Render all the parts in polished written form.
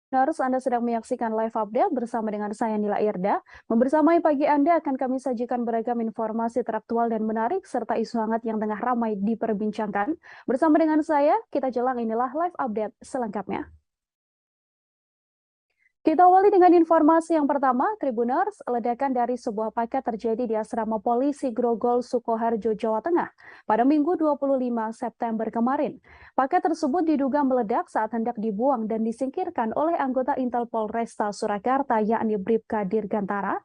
Harus Anda sedang menyaksikan live update bersama dengan saya Nila Irda. Membersamai pagi Anda akan kami sajikan beragam informasi teraktual dan menarik serta isu hangat yang tengah ramai diperbincangkan. Bersama dengan saya, kita jelang inilah live update selengkapnya. Kita awali dengan informasi yang pertama, Tribuners, ledakan dari sebuah paket terjadi di asrama polisi Grogol, Sukoharjo, Jawa Tengah pada Minggu 25 September kemarin. Paket tersebut diduga meledak saat hendak dibuang dan disingkirkan oleh anggota Intel Polresta Surakarta yakni Bribka Dirgantara.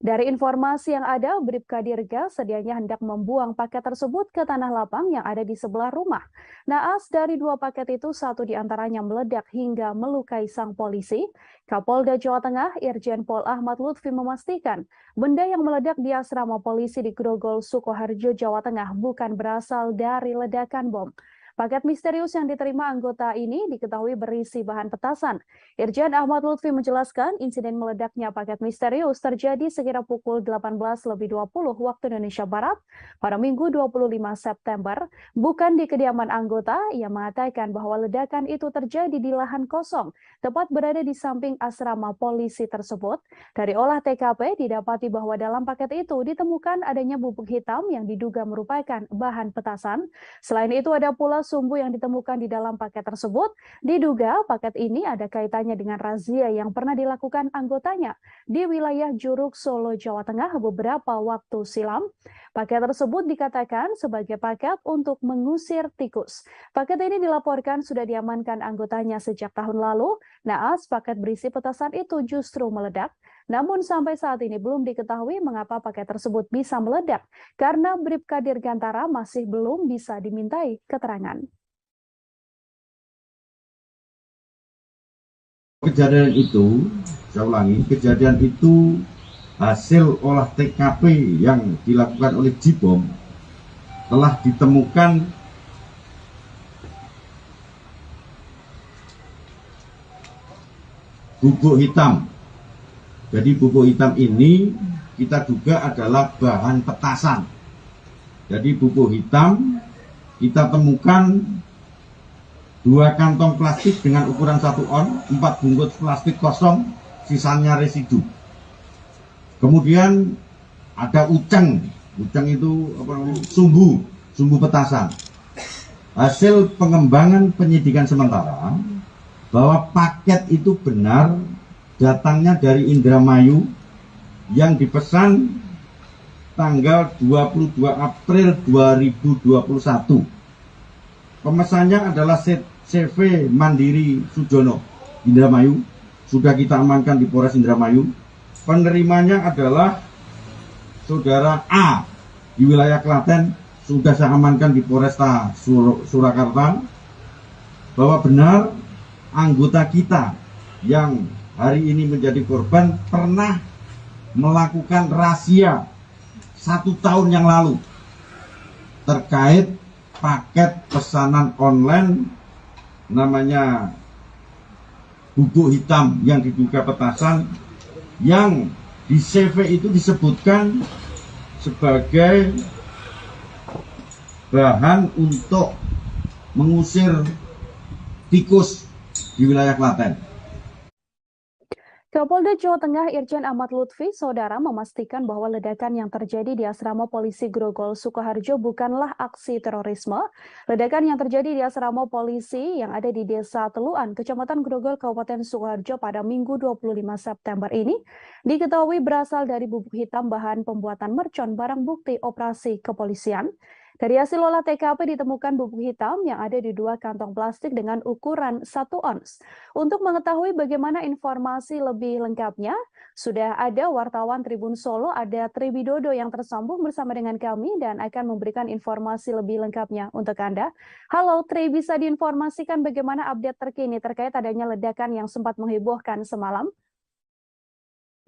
Dari informasi yang ada, Bribka Dirga sedianya hendak membuang paket tersebut ke tanah lapang yang ada di sebelah rumah. Naas dari dua paket itu, satu diantaranya meledak hingga melukai sang polisi. Kapolda Jawa Tengah, Irjen Pol Ahmad Lutfi memastikan benda yang meledak di asrama polisi di Grogol, Sukoharjo, Jawa Tengah bukan berasal dari ledakan bom. Paket misterius yang diterima anggota ini diketahui berisi bahan petasan. Irjen Ahmad Lutfi menjelaskan insiden meledaknya paket misterius terjadi sekitar pukul 18.20 waktu Indonesia Barat pada Minggu 25 September, bukan di kediaman anggota. Ia mengatakan bahwa ledakan itu terjadi di lahan kosong, tepat berada di samping asrama polisi tersebut. Dari olah TKP didapati bahwa dalam paket itu ditemukan adanya bubuk hitam yang diduga merupakan bahan petasan. Selain itu ada pula sumbu yang ditemukan di dalam paket tersebut. Diduga paket ini ada kaitannya dengan razia yang pernah dilakukan anggotanya di wilayah Juruk, Solo, Jawa Tengah beberapa waktu silam. Paket tersebut dikatakan sebagai paket untuk mengusir tikus. Paket ini dilaporkan sudah diamankan anggotanya sejak tahun lalu. Naas paket berisi petasan itu justru meledak. Namun sampai saat ini belum diketahui mengapa paket tersebut bisa meledak karena Bribka Dirgantara masih belum bisa dimintai keterangan. Kejadian itu, saya ulangi, kejadian itu hasil olah TKP yang dilakukan oleh Jibom telah ditemukan bubuk hitam. Jadi bubuk hitam ini kita duga adalah bahan petasan. Jadi bubuk hitam kita temukan 2 kantong plastik dengan ukuran 1 on, 4 bungkus plastik kosong, sisanya residu. Kemudian ada uceng itu sumbu petasan. Hasil pengembangan penyidikan sementara bahwa paket itu benar datangnya dari Indramayu yang dipesan tanggal 22 April 2021. Pemesannya adalah CV Mandiri Sujono, Indramayu. Sudah kita amankan di Polres Indramayu. Penerimanya adalah saudara A di wilayah Klaten. Sudah saya amankan di Polresta Surakarta. Bahwa benar anggota kita yang hari ini menjadi korban pernah melakukan razia 1 tahun yang lalu terkait paket pesanan online namanya bubuk hitam yang diduga petasan, yang di CV itu disebutkan sebagai bahan untuk mengusir tikus di wilayah Klaten. Kapolda Jawa Tengah Irjen Ahmad Lutfi, saudara, memastikan bahwa ledakan yang terjadi di asrama polisi Grogol, Sukoharjo bukanlah aksi terorisme. Ledakan yang terjadi di asrama polisi yang ada di Desa Teluan, Kecamatan Grogol, Kabupaten Sukoharjo pada Minggu 25 September ini diketahui berasal dari bubuk hitam bahan pembuatan mercon barang bukti operasi kepolisian. Dari hasil olah TKP ditemukan bubuk hitam yang ada di 2 kantong plastik dengan ukuran 1 ons. Untuk mengetahui bagaimana informasi lebih lengkapnya, sudah ada wartawan Tribun Solo, ada Tri Widodo yang tersambung bersama dengan kami dan akan memberikan informasi lebih lengkapnya untuk Anda. Halo Tri, bisa diinformasikan bagaimana update terkini terkait adanya ledakan yang sempat menghebohkan semalam?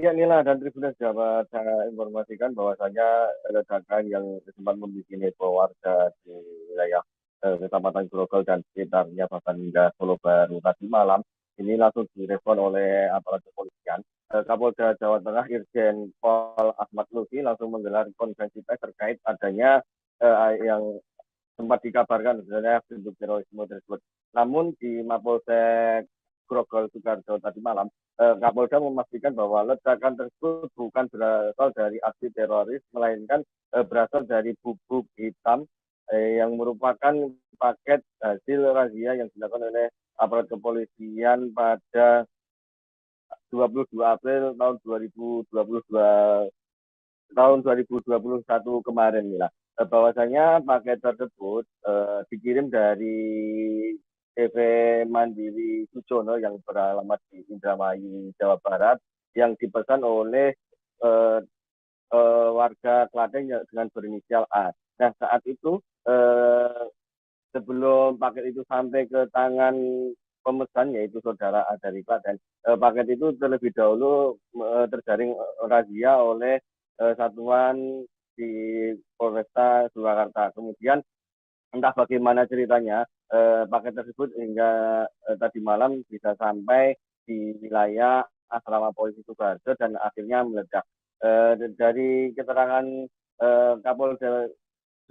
Ya, Nila dan Tribuners dapat saya informasikan bahwasanya ledakan yang sempat membuat heboh warga di wilayah Kecamatan Grogol dan sekitarnya bahkan hingga Solo Baru tadi malam ini langsung direspon oleh aparat kepolisian. Kapolda Jawa Tengah Irjen Pol Ahmad Lutfi langsung menggelar konferensi pers terkait adanya yang sempat dikabarkan sebenarnya bentuk terorisme tersebut. Namun di Mapolsek Grogol Sukoharjo tadi malam, Kapolda memastikan bahwa ledakan tersebut bukan berasal dari aksi teroris, melainkan berasal dari bubuk hitam yang merupakan paket hasil razia yang dilakukan oleh aparat kepolisian pada 22 April tahun 2021 kemarin, Mila. Bahwasanya paket tersebut dikirim dari TV Mandiri Sujono yang beralamat di Indramayu, Jawa Barat, yang dipesan oleh uh, warga Klaten dengan berinisial A. Nah, saat itu sebelum paket itu sampai ke tangan pemesan, yaitu saudara A dari Klaten, paket itu terlebih dahulu terjaring razia oleh satuan di Polresta Surakarta. Kemudian entah bagaimana ceritanya, paket tersebut hingga tadi malam bisa sampai di wilayah asrama polisi Sukoharjo dan akhirnya meledak. Dari keterangan Kapolda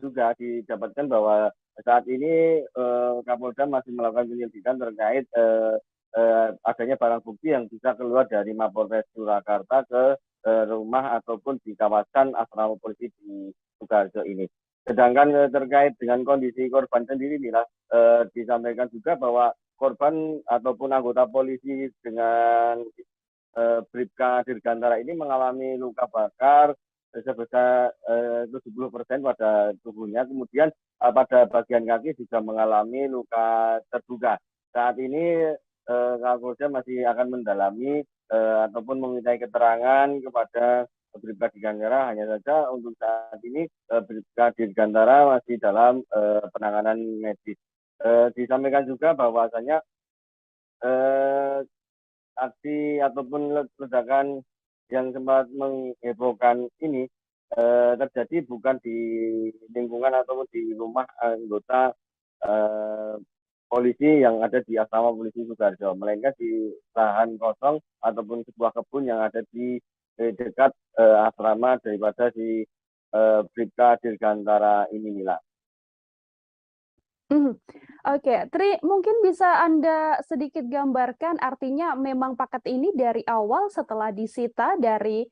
juga didapatkan bahwa saat ini Kapolda masih melakukan penyelidikan terkait adanya barang bukti yang bisa keluar dari Mapolres Surakarta ke rumah ataupun di kawasan asrama polisi di Sukoharjo ini. Sedangkan terkait dengan kondisi korban sendiri, Mila, disampaikan juga bahwa korban ataupun anggota polisi dengan Bribka Dirgantara ini mengalami luka bakar sebesar 70% pada tubuhnya. Kemudian pada bagian kaki juga mengalami luka terbuka. Saat ini Kapolda masih akan mendalami ataupun memintai keterangan kepada Bribka Dirgantara. Hanya saja untuk saat ini Bribka Dirgantara masih dalam penanganan medis. Disampaikan juga bahwasanya aksi ataupun ledakan yang sempat menghebohkan ini terjadi bukan di lingkungan ataupun di rumah anggota polisi yang ada di asrama polisi Sukoharjo, melainkan di lahan kosong ataupun sebuah kebun yang ada di dekat asrama daripada si Bribka Dirgantara ini, Mila. Oke, Tri, mungkin bisa Anda sedikit gambarkan, artinya memang paket ini dari awal setelah disita dari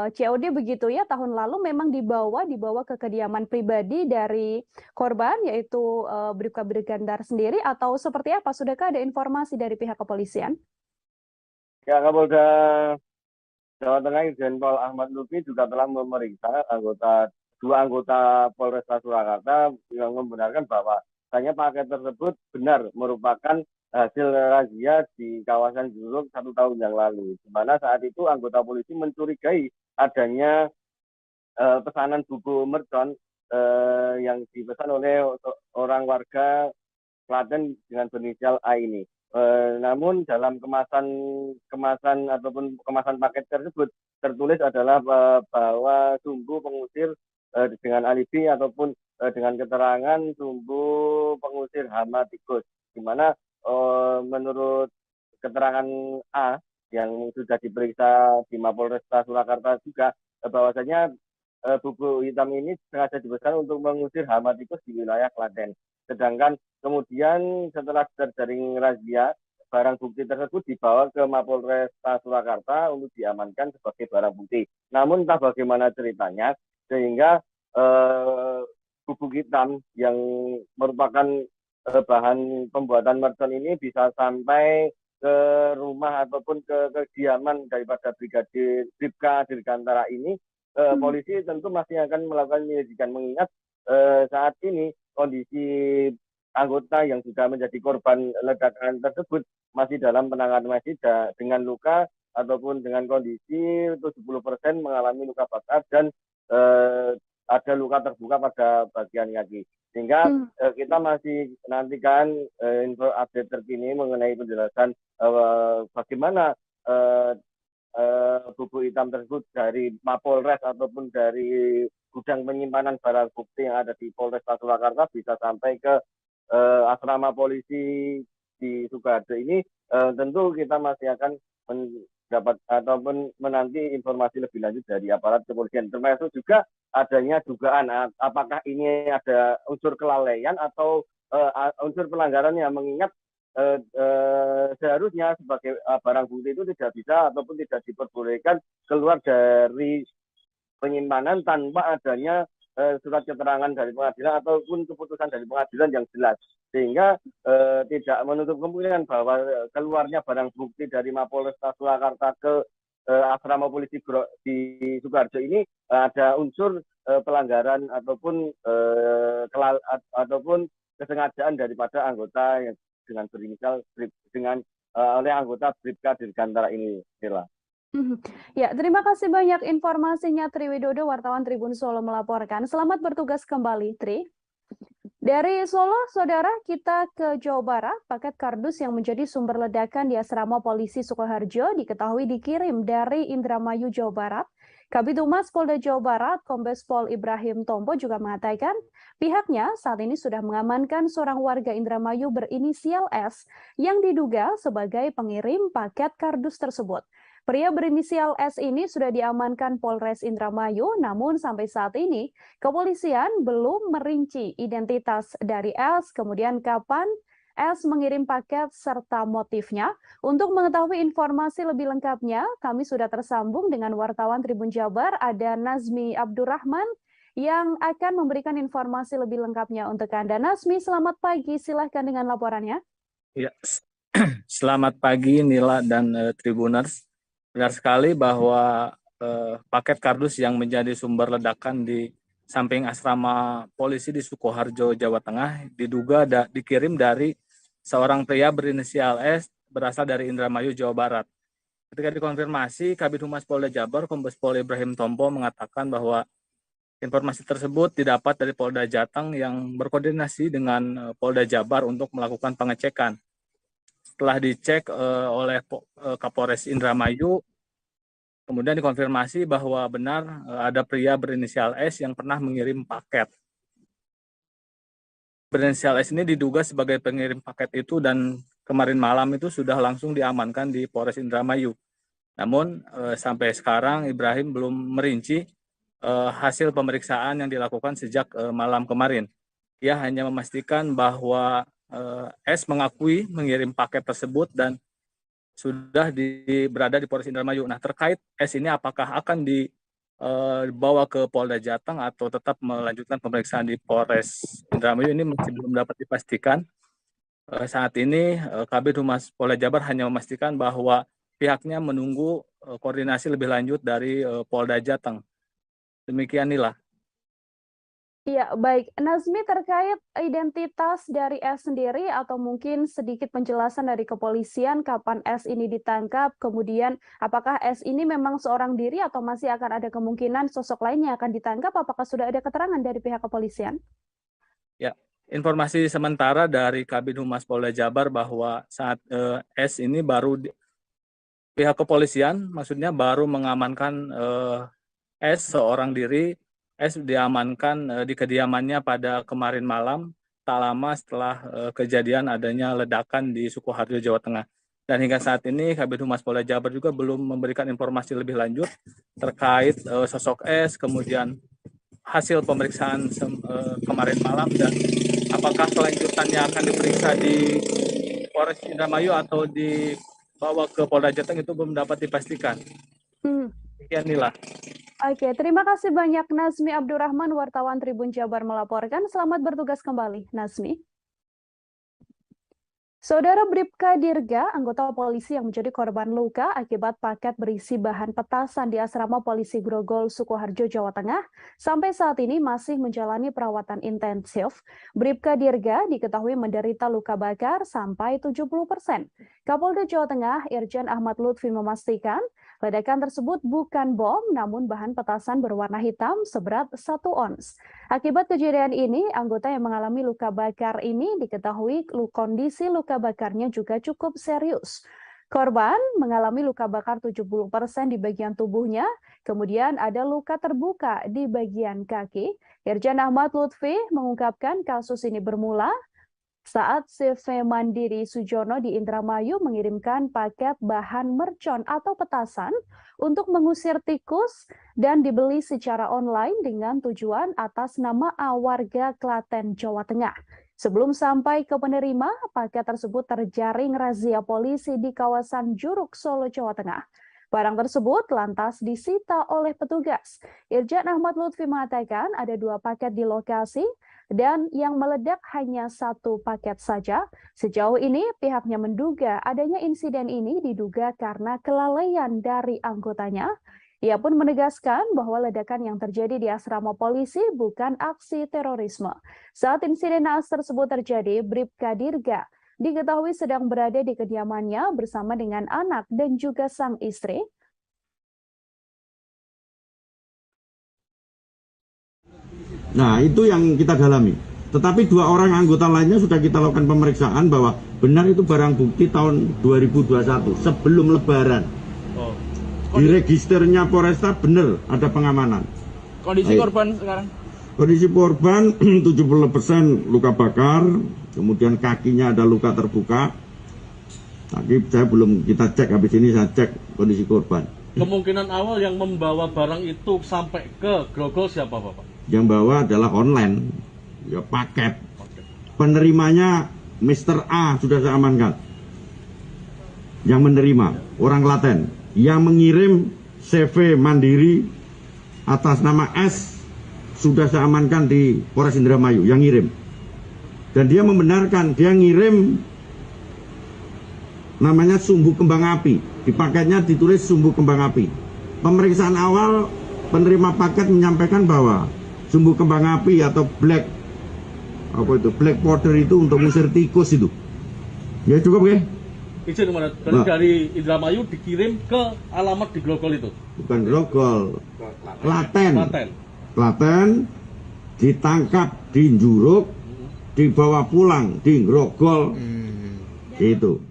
COD begitu ya, tahun lalu memang dibawa ke kediaman pribadi dari korban, yaitu Bribka Dirgantara sendiri, atau seperti apa? Sudahkah ada informasi dari pihak kepolisian? Ya, Kapolda Jawa Tengah Irjen Pol Ahmad Lutfi juga telah memeriksa dua anggota Polresta Surakarta yang membenarkan bahwa hanya paket tersebut benar merupakan hasil razia di kawasan Juruk 1 tahun yang lalu, di mana saat itu anggota polisi mencurigai adanya pesanan bubuk mercon yang dipesan oleh orang warga Klaten dengan berinisial A ini. Namun dalam kemasan ataupun kemasan paket tersebut tertulis adalah bahwa sumbu pengusir dengan alibi ataupun dengan keterangan sumbu pengusir hama tikus, di mana menurut keterangan A yang sudah diperiksa di Mapolresta Surakarta juga, bahwasanya bubuk hitam ini sengaja dipesan untuk mengusir hama tikus di wilayah Klaten. Sedangkan kemudian setelah terjaring razia, barang bukti tersebut dibawa ke Mapolresta Surakarta untuk diamankan sebagai barang bukti. Namun entah bagaimana ceritanya, sehingga bubuk hitam yang merupakan bahan pembuatan mercon ini bisa sampai ke rumah ataupun ke kediaman daripada Bribka Dirgantara ini. Polisi tentu masih akan melakukan penyelidikan, mengingat saat ini kondisi anggota yang sudah menjadi korban ledakan tersebut masih dalam penanganan medis dengan luka ataupun dengan kondisi 70% mengalami luka bakar dan ada luka terbuka pada bagian kaki. Sehingga kita masih nantikan info update terkini mengenai penjelasan bagaimana bubuk hitam tersebut dari Mapolres ataupun dari gudang penyimpanan barang bukti yang ada di Polresta Surakarta bisa sampai ke asrama polisi di Sukoharjo ini. Tentu kita masih akan mendapat ataupun menanti informasi lebih lanjut dari aparat kepolisian, termasuk juga adanya dugaan apakah ini ada unsur kelalaian atau unsur pelanggaran, yang mengingat seharusnya sebagai barang bukti itu tidak bisa ataupun tidak diperbolehkan keluar dari penyimpanan tanpa adanya surat keterangan dari pengadilan ataupun keputusan dari pengadilan yang jelas, sehingga tidak menutup kemungkinan bahwa keluarnya barang bukti dari Mapolresta Surakarta ke asrama polisi di Sukoharjo ini ada unsur pelanggaran ataupun kesengajaan daripada anggota yang dengan berinisial oleh anggota Bribka Dirgantara ini, Sheila. Ya, terima kasih banyak informasinya Tri Widodo, wartawan Tribun Solo melaporkan. Selamat bertugas kembali, Tri. Dari Solo, saudara, kita ke Jawa Barat. Paket kardus yang menjadi sumber ledakan di asrama polisi Sukoharjo diketahui dikirim dari Indramayu, Jawa Barat. Kabid Humas Polda Jawa Barat, Kombes Pol Ibrahim Tompo juga mengatakan pihaknya saat ini sudah mengamankan seorang warga Indramayu berinisial S yang diduga sebagai pengirim paket kardus tersebut. Pria berinisial S ini sudah diamankan Polres Indramayu, namun sampai saat ini kepolisian belum merinci identitas dari S, kemudian kapan S mengirim paket serta motifnya. Untuk mengetahui informasi lebih lengkapnya, kami sudah tersambung dengan wartawan Tribun Jabar, ada Nazmi Abdurrahman yang akan memberikan informasi lebih lengkapnya untuk Anda. Nazmi, selamat pagi, silahkan dengan laporannya. Ya, selamat pagi Nila dan Tribuners. Benar sekali bahwa paket kardus yang menjadi sumber ledakan di samping asrama polisi di Sukoharjo, Jawa Tengah diduga dikirim dari seorang pria berinisial S berasal dari Indramayu, Jawa Barat. Ketika dikonfirmasi, Kabid Humas Polda Jabar, Kombes Pol Ibrahim Tompo mengatakan bahwa informasi tersebut didapat dari Polda Jateng yang berkoordinasi dengan Polda Jabar untuk melakukan pengecekan. Setelah dicek oleh Kapolres Indramayu, kemudian dikonfirmasi bahwa benar ada pria berinisial S yang pernah mengirim paket. Berinisial S ini diduga sebagai pengirim paket itu dan kemarin malam itu sudah langsung diamankan di Polres Indramayu. Namun sampai sekarang Ibrahim belum merinci hasil pemeriksaan yang dilakukan sejak malam kemarin. Ia hanya memastikan bahwa S mengakui mengirim paket tersebut dan sudah berada di Polres Indramayu. Nah, terkait S ini apakah akan dibawa ke Polda Jateng atau tetap melanjutkan pemeriksaan di Polres Indramayu ini masih belum dapat dipastikan. Saat ini Kabid Humas Polda Jabar hanya memastikan bahwa pihaknya menunggu koordinasi lebih lanjut dari Polda Jateng. Demikian Nila. Iya, baik. Nazmi, terkait identitas dari S sendiri atau mungkin sedikit penjelasan dari kepolisian kapan S ini ditangkap, kemudian apakah S ini memang seorang diri atau masih akan ada kemungkinan sosok lainnya akan ditangkap, apakah sudah ada keterangan dari pihak kepolisian? Ya, informasi sementara dari Kabid Humas Polda Jabar bahwa saat S ini pihak kepolisian maksudnya baru mengamankan S seorang diri. S diamankan di kediamannya pada kemarin malam, tak lama setelah kejadian adanya ledakan di Sukoharjo, Jawa Tengah. Dan hingga saat ini Kabid Humas Polda Jabar juga belum memberikan informasi lebih lanjut terkait sosok S, kemudian hasil pemeriksaan kemarin malam, dan apakah kelanjutannya akan diperiksa di Polres Indramayu atau dibawa ke Polda Jateng itu belum dapat dipastikan. Demikian Nila. Oke, terima kasih banyak Nazmi Abdurrahman, wartawan Tribun Jabar melaporkan. Selamat bertugas kembali, Nazmi. Saudara Bribka Dirga, anggota polisi yang menjadi korban luka akibat paket berisi bahan petasan di asrama polisi Grogol, Sukoharjo, Jawa Tengah, sampai saat ini masih menjalani perawatan intensif. Bribka Dirga diketahui menderita luka bakar sampai 70%. Kapolda Jawa Tengah, Irjen Ahmad Lutfi memastikan ledakan tersebut bukan bom, namun bahan petasan berwarna hitam seberat 1 ons. Akibat kejadian ini, anggota yang mengalami luka bakar ini diketahui kondisi luka bakarnya juga cukup serius. Korban mengalami luka bakar 70% di bagian tubuhnya, kemudian ada luka terbuka di bagian kaki. Irjen Ahmad Lutfi mengungkapkan kasus ini bermula saat CV Mandiri Sujono di Indramayu mengirimkan paket bahan mercon atau petasan untuk mengusir tikus dan dibeli secara online dengan tujuan atas nama warga Klaten, Jawa Tengah. Sebelum sampai ke penerima, paket tersebut terjaring razia polisi di kawasan Juruk, Solo, Jawa Tengah. Barang tersebut lantas disita oleh petugas. Irjen Ahmad Lutfi mengatakan ada 2 paket di lokasi dan yang meledak hanya 1 paket saja. Sejauh ini pihaknya menduga adanya insiden ini diduga karena kelalaian dari anggotanya. Ia pun menegaskan bahwa ledakan yang terjadi di asrama polisi bukan aksi terorisme. Saat insiden naas tersebut terjadi, Bribka Dirga diketahui sedang berada di kediamannya bersama dengan anak dan juga sang istri. Nah, itu yang kita dalami. Tetapi 2 orang anggota lainnya sudah kita lakukan pemeriksaan bahwa benar itu barang bukti tahun 2021 sebelum Lebaran. Oh. Di registernya Polresta benar ada pengamanan. Kondisi korban sekarang? Kondisi korban 70% luka bakar, kemudian kakinya ada luka terbuka. Tapi saya belum kita cek, habis ini saya cek kondisi korban. Kemungkinan awal yang membawa barang itu sampai ke Grogol siapa, Bapak? Yang bawa adalah online, ya paket. Penerimanya Mr. A sudah saya amankan. Yang menerima orang Klaten, yang mengirim CV Mandiri atas nama S sudah saya amankan di Polres Indramayu, yang ngirim. Dan dia membenarkan, dia ngirim namanya sumbu kembang api. Di paketnya ditulis sumbu kembang api. Pemeriksaan awal penerima paket menyampaikan bahwa sumbu kembang api atau black powder itu untuk ngusir tikus itu. Ya cukup ya? Izin mana? Dari Indramayu dikirim ke alamat di Grogol itu? Bukan Grogol, Klaten. Klaten ditangkap di Juruk, dibawa pulang di Grogol. Itu.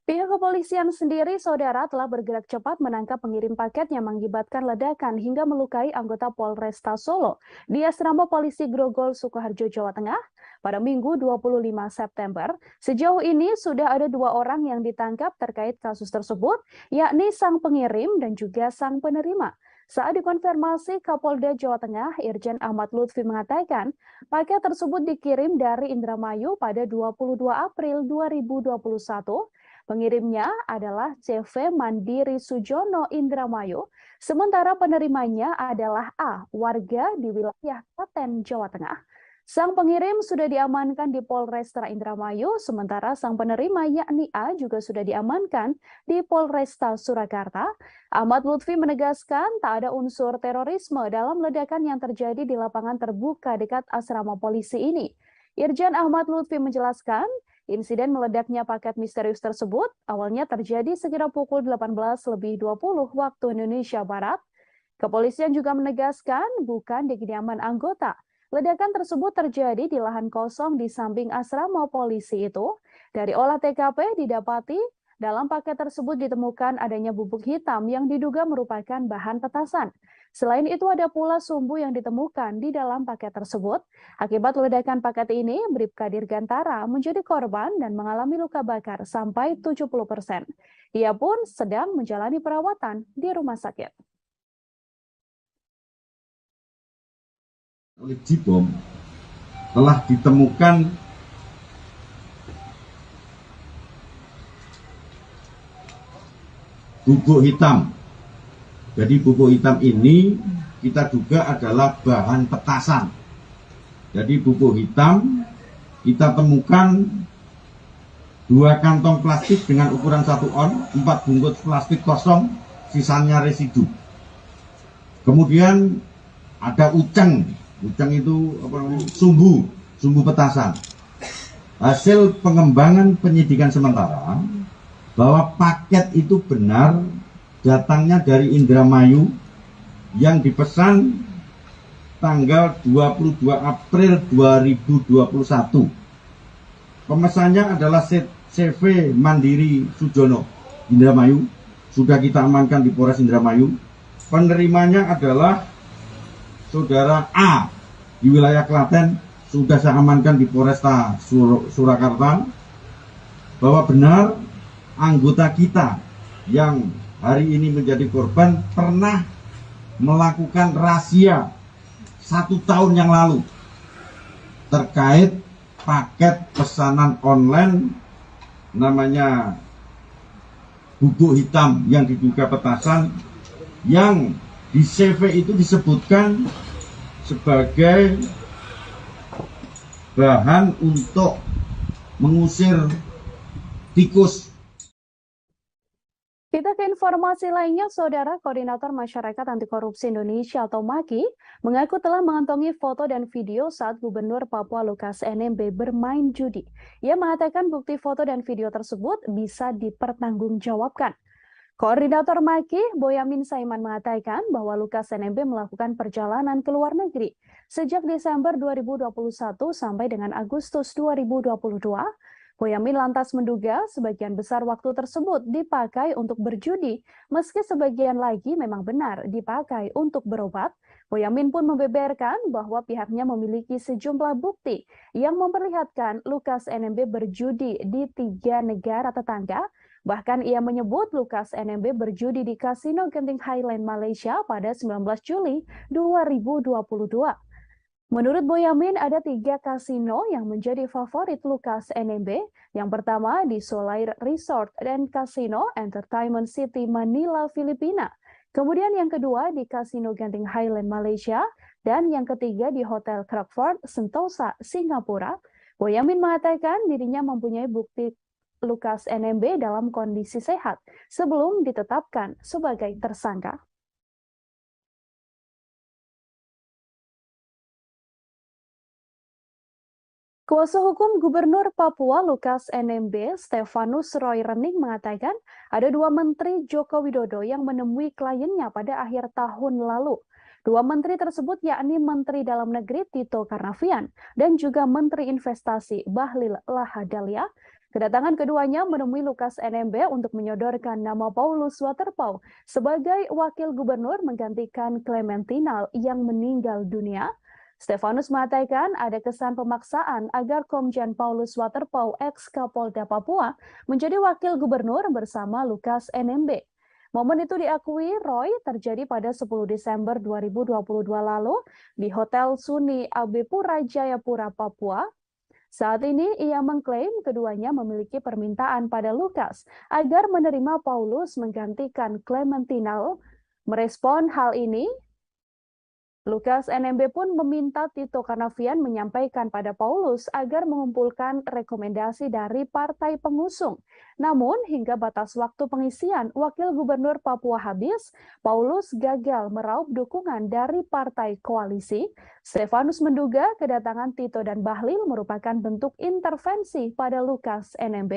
Pihak kepolisian sendiri, saudara, telah bergerak cepat menangkap pengirim paket yang mengakibatkan ledakan hingga melukai anggota Polresta Solo di asrama polisi Grogol, Sukoharjo, Jawa Tengah pada Minggu 25 September. Sejauh ini sudah ada 2 orang yang ditangkap terkait kasus tersebut, yakni sang pengirim dan juga sang penerima. Saat dikonfirmasi Kapolda Jawa Tengah, Irjen Ahmad Lutfi mengatakan paket tersebut dikirim dari Indramayu pada 22 April 2021. Pengirimnya adalah CV Mandiri Sujono, Indramayu, sementara penerimanya adalah A, warga di wilayah Klaten, Jawa Tengah. Sang pengirim sudah diamankan di Polresta Indramayu, sementara sang penerima yakni A juga sudah diamankan di Polresta Surakarta. Ahmad Lutfi menegaskan tak ada unsur terorisme dalam ledakan yang terjadi di lapangan terbuka dekat asrama polisi ini. Irjen Ahmad Lutfi menjelaskan, insiden meledaknya paket misterius tersebut awalnya terjadi sekitar pukul 18.20 waktu Indonesia Barat. Kepolisian juga menegaskan bukan di kediaman anggota. Ledakan tersebut terjadi di lahan kosong di samping asrama polisi itu. Dari olah TKP didapati dalam paket tersebut ditemukan adanya bubuk hitam yang diduga merupakan bahan petasan. Selain itu ada pula sumbu yang ditemukan di dalam paket tersebut. Akibat ledakan paket ini, Bribka Dirgantara menjadi korban dan mengalami luka bakar sampai 70%. Ia pun sedang menjalani perawatan di rumah sakit. Oleh Jibom telah ditemukan bubuk hitam. Jadi bubuk hitam ini kita duga adalah bahan petasan. Jadi bubuk hitam kita temukan 2 kantong plastik dengan ukuran 1 on, 4 bungkus plastik kosong, sisanya residu. Kemudian ada uceng itu sumbu petasan. Hasil pengembangan penyidikan sementara bahwa paket itu benar datangnya dari Indramayu yang dipesan tanggal 22 April 2021. Pemesannya adalah CV Mandiri Sujono, Indramayu. Sudah kita amankan di Polres Indramayu. Penerimanya adalah saudara A di wilayah Klaten, sudah saya amankan di Polresta Surakarta. Bahwa benar anggota kita yang hari ini menjadi korban pernah melakukan razia 1 tahun yang lalu terkait paket pesanan online namanya bubuk hitam yang diduga petasan, yang di CV itu disebutkan sebagai bahan untuk mengusir tikus. Kita ke informasi lainnya, Saudara. Koordinator Masyarakat Anti Korupsi Indonesia atau MAKI mengaku telah mengantongi foto dan video saat Gubernur Papua Lukas NMB bermain judi. Ia mengatakan bukti foto dan video tersebut bisa dipertanggungjawabkan. Koordinator MAKI, Boyamin Saiman, mengatakan bahwa Lukas NMB melakukan perjalanan ke luar negeri sejak Desember 2021 sampai dengan Agustus 2022. Boyamin lantas menduga sebagian besar waktu tersebut dipakai untuk berjudi, meski sebagian lagi memang benar dipakai untuk berobat. Boyamin pun membeberkan bahwa pihaknya memiliki sejumlah bukti yang memperlihatkan Lukas NMB berjudi di 3 negara tetangga. Bahkan ia menyebut Lukas NMB berjudi di Kasino Genting Highland Malaysia pada 19 Juli 2022. Menurut Boyamin, ada 3 kasino yang menjadi favorit Lukas NMB. Yang pertama di Solaire Resort dan Casino Entertainment City Manila, Filipina. Kemudian yang kedua di Kasino Genting Highland Malaysia. Dan yang ketiga di Hotel Crockford Sentosa, Singapura. Boyamin mengatakan dirinya mempunyai bukti Lukas NMB dalam kondisi sehat sebelum ditetapkan sebagai tersangka. Kuasa hukum Gubernur Papua Lukas NMB, Stefanus Roy Rening, mengatakan ada 2 menteri Joko Widodo yang menemui kliennya pada akhir tahun lalu. 2 menteri tersebut yakni Menteri Dalam Negeri Tito Karnavian dan juga Menteri Investasi Bahlil Lahadalia. Kedatangan keduanya menemui Lukas NMB untuk menyodorkan nama Paulus Waterpauw sebagai wakil gubernur menggantikan Clementinal yang meninggal dunia. Stefanus mengatakan ada kesan pemaksaan agar Komjen Paulus Waterpauw ex-Kapolda Papua menjadi wakil gubernur bersama Lukas NMB. Momen itu diakui Roy terjadi pada 10 Desember 2022 lalu di Hotel Suni Abepura, Jayapura, Papua. Saat ini ia mengklaim keduanya memiliki permintaan pada Lukas agar menerima Paulus menggantikan Clementinal. Merespon hal ini, Lukas NMB pun meminta Tito Karnavian menyampaikan pada Paulus agar mengumpulkan rekomendasi dari partai pengusung. Namun, hingga batas waktu pengisian Wakil Gubernur Papua habis, Paulus gagal meraup dukungan dari partai koalisi. Stefanus menduga kedatangan Tito dan Bahlil merupakan bentuk intervensi pada Lukas NMB.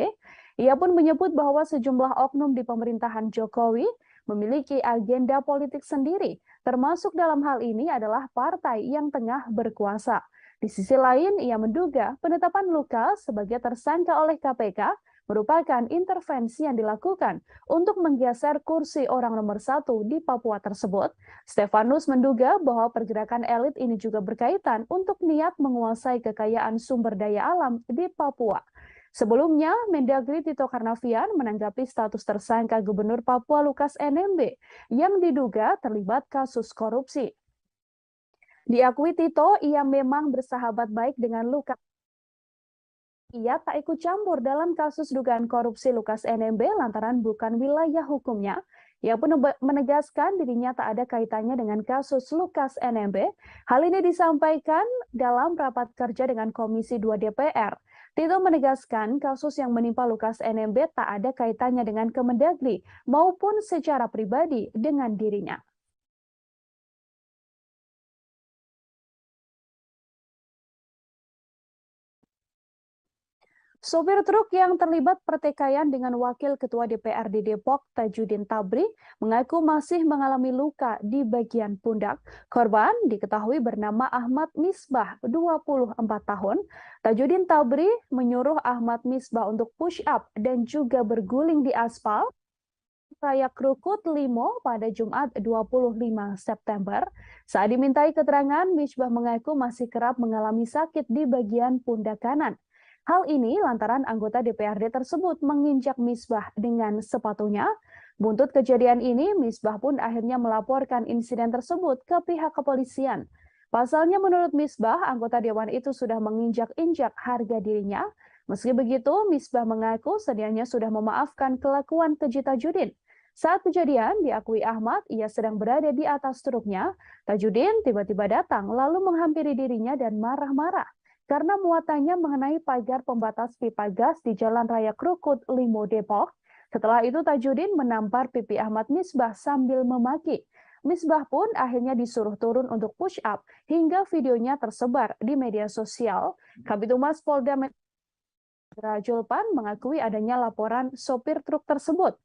Ia pun menyebut bahwa sejumlah oknum di pemerintahan Jokowi memiliki agenda politik sendiri, termasuk dalam hal ini adalah partai yang tengah berkuasa. Di sisi lain, ia menduga penetapan Lukas sebagai tersangka oleh KPK merupakan intervensi yang dilakukan untuk menggeser kursi orang nomor 1 di Papua tersebut. Stefanus menduga bahwa pergerakan elit ini juga berkaitan untuk niat menguasai kekayaan sumber daya alam di Papua. Sebelumnya, Mendagri Tito Karnavian menanggapi status tersangka Gubernur Papua Lukas NMB yang diduga terlibat kasus korupsi. Diakui Tito, ia memang bersahabat baik dengan Lukas. Ia tak ikut campur dalam kasus dugaan korupsi Lukas NMB lantaran bukan wilayah hukumnya. Ia pun menegaskan dirinya tak ada kaitannya dengan kasus Lukas NMB. Hal ini disampaikan dalam rapat kerja dengan Komisi 2 DPR. Tito menegaskan kasus yang menimpa Lukas NMB tak ada kaitannya dengan Kemendagri maupun secara pribadi dengan dirinya. Sopir truk yang terlibat pertikaian dengan Wakil Ketua DPRD Depok, Tajudin Tabri, mengaku masih mengalami luka di bagian pundak. Korban diketahui bernama Ahmad Misbah, 24 tahun. Tajudin Tabri menyuruh Ahmad Misbah untuk push up dan juga berguling di aspal Raya Krukut Limo pada Jumat 25 September. Saat dimintai keterangan, Misbah mengaku masih kerap mengalami sakit di bagian pundak kanan. Hal ini lantaran anggota DPRD tersebut menginjak Misbah dengan sepatunya. Buntut kejadian ini, Misbah pun akhirnya melaporkan insiden tersebut ke pihak kepolisian. Pasalnya menurut Misbah, anggota dewan itu sudah menginjak-injak harga dirinya. Meski begitu, Misbah mengaku sedianya sudah memaafkan kelakuan keji Tajudin. Saat kejadian, diakui Ahmad, ia sedang berada di atas truknya. Tajudin tiba-tiba datang lalu menghampiri dirinya dan marah-marah karena muatannya mengenai pagar pembatas pipa gas di Jalan Raya Krukut, Limo, Depok. Setelah itu Tajudin menampar pipi Ahmad Misbah sambil memaki. Misbah pun akhirnya disuruh turun untuk push up hingga videonya tersebar di media sosial. Kabid Humas Polda Metro Julpan mengakui adanya laporan sopir truk tersebut.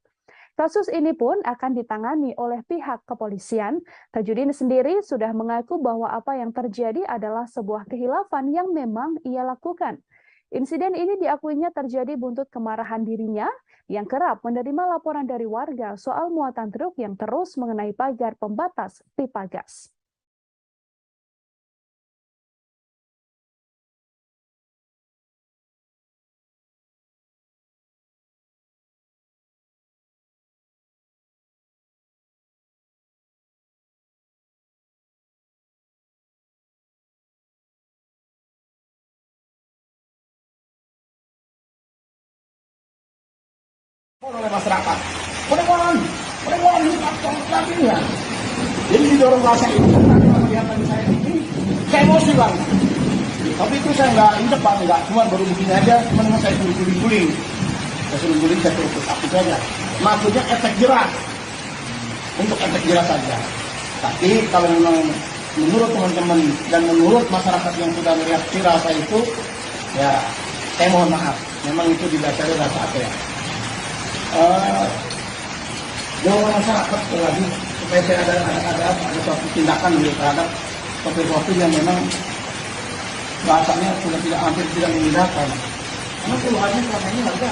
Kasus ini pun akan ditangani oleh pihak kepolisian. Tajudin sendiri sudah mengaku bahwa apa yang terjadi adalah sebuah khilafan yang memang ia lakukan. Insiden ini diakuinya terjadi buntut kemarahan dirinya yang kerap menerima laporan dari warga soal muatan truk yang terus mengenai pagar pembatas pipa gas. Oleh masyarakat, penemuan lagi ya. Jadi didorong rasa itu karena kelihatan saya ini, saya emosi bang. Tapi itu saya nggak injek bang, nggak cuma baru begini aja, cuma saya guling-guling, saya terus aktif aja. Maksudnya efek jerah, untuk efek jerah saja. Tapi kalau memang menurut teman-teman dan menurut masyarakat yang sudah melihat viral saya itu, ya saya mohon maaf, memang itu didasari rasa apa ya. Jauh masyarakat lagi supaya saya ada suatu tindakan terhadap sopir-sopir yang memang bahasanya sudah tidak hampir tidak memindahkan. Karena keluhannya selama ini harga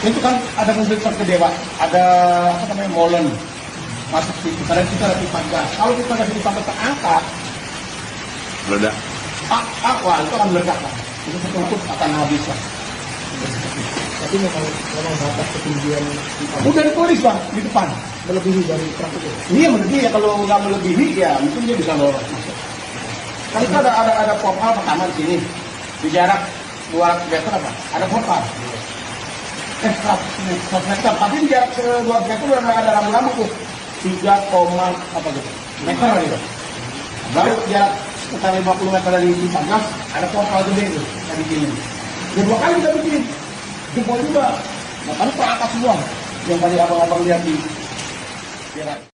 itu kan ada mobil terkedewa, ada apa namanya molen masuk di karena kita lebih pagar. Kalau kita nggak sampai terangkat, meledak. Wah itu akan meledak lah. Itu tertutup akan habis lah. Tapi memang batas ketinggian udah ditulis bang di depan melebihi dari truk itu. Iya melebihi ya, kalau nggak melebihi ya mungkin dia bisa lolos masuk. Kan itu ada portal pertama di sini di jarak 200 meter apa? Ada portal. 100 meter. Tapi di jarak 200 meter udah ada rambu-rambu tuh 3, apa gitu meter gitu. Baru jarak sekitar 50 meter dari pipa gas ada portal gede tuh dari sini. Ya 2 kali kita bikin. Jempol juga. Nah, kan perangkat semua yang tadi abang-abang lihat di jarak.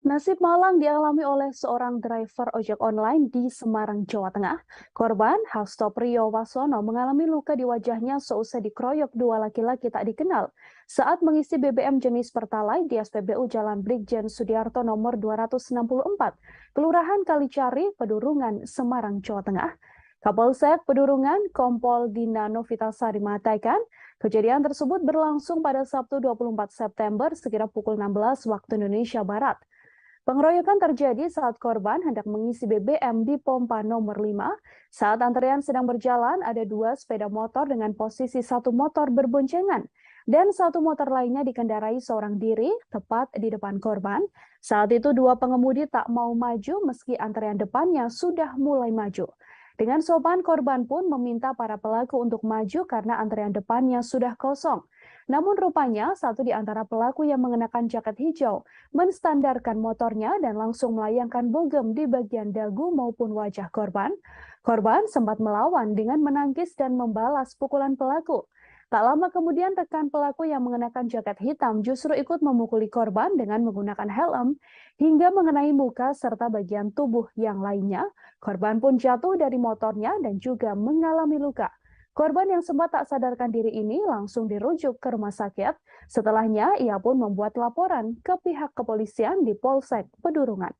Nasib malang dialami oleh seorang driver ojek online di Semarang, Jawa Tengah. Korban, Hasto Priyo Wasono, mengalami luka di wajahnya seusai dikeroyok 2 laki-laki tak dikenal saat mengisi BBM jenis Pertalite di SPBU Jalan Brigjen Sudiarto nomor 264, Kelurahan Kalicari, Pedurungan, Semarang, Jawa Tengah. Kapolsek Pedurungan, Kompol Dina Novitasari mengatakan, kejadian tersebut berlangsung pada Sabtu 24 September sekira pukul 16 waktu Indonesia Barat. Pengeroyokan terjadi saat korban hendak mengisi BBM di pompa nomor 5. Saat antrean sedang berjalan, ada 2 sepeda motor dengan posisi 1 motor berboncengan dan 1 motor lainnya dikendarai seorang diri tepat di depan korban. Saat itu 2 pengemudi tak mau maju meski antrean depannya sudah mulai maju. Dengan sopan, korban pun meminta para pelaku untuk maju karena antrean depannya sudah kosong. Namun rupanya satu di antara pelaku yang mengenakan jaket hijau menstandarkan motornya dan langsung melayangkan bogem di bagian dagu maupun wajah korban. Korban sempat melawan dengan menangkis dan membalas pukulan pelaku. Tak lama kemudian rekan pelaku yang mengenakan jaket hitam justru ikut memukuli korban dengan menggunakan helm hingga mengenai muka serta bagian tubuh yang lainnya. Korban pun jatuh dari motornya dan juga mengalami luka. Korban yang sempat tak sadarkan diri ini langsung dirujuk ke rumah sakit. Setelahnya ia pun membuat laporan ke pihak kepolisian di Polsek Pedurungan.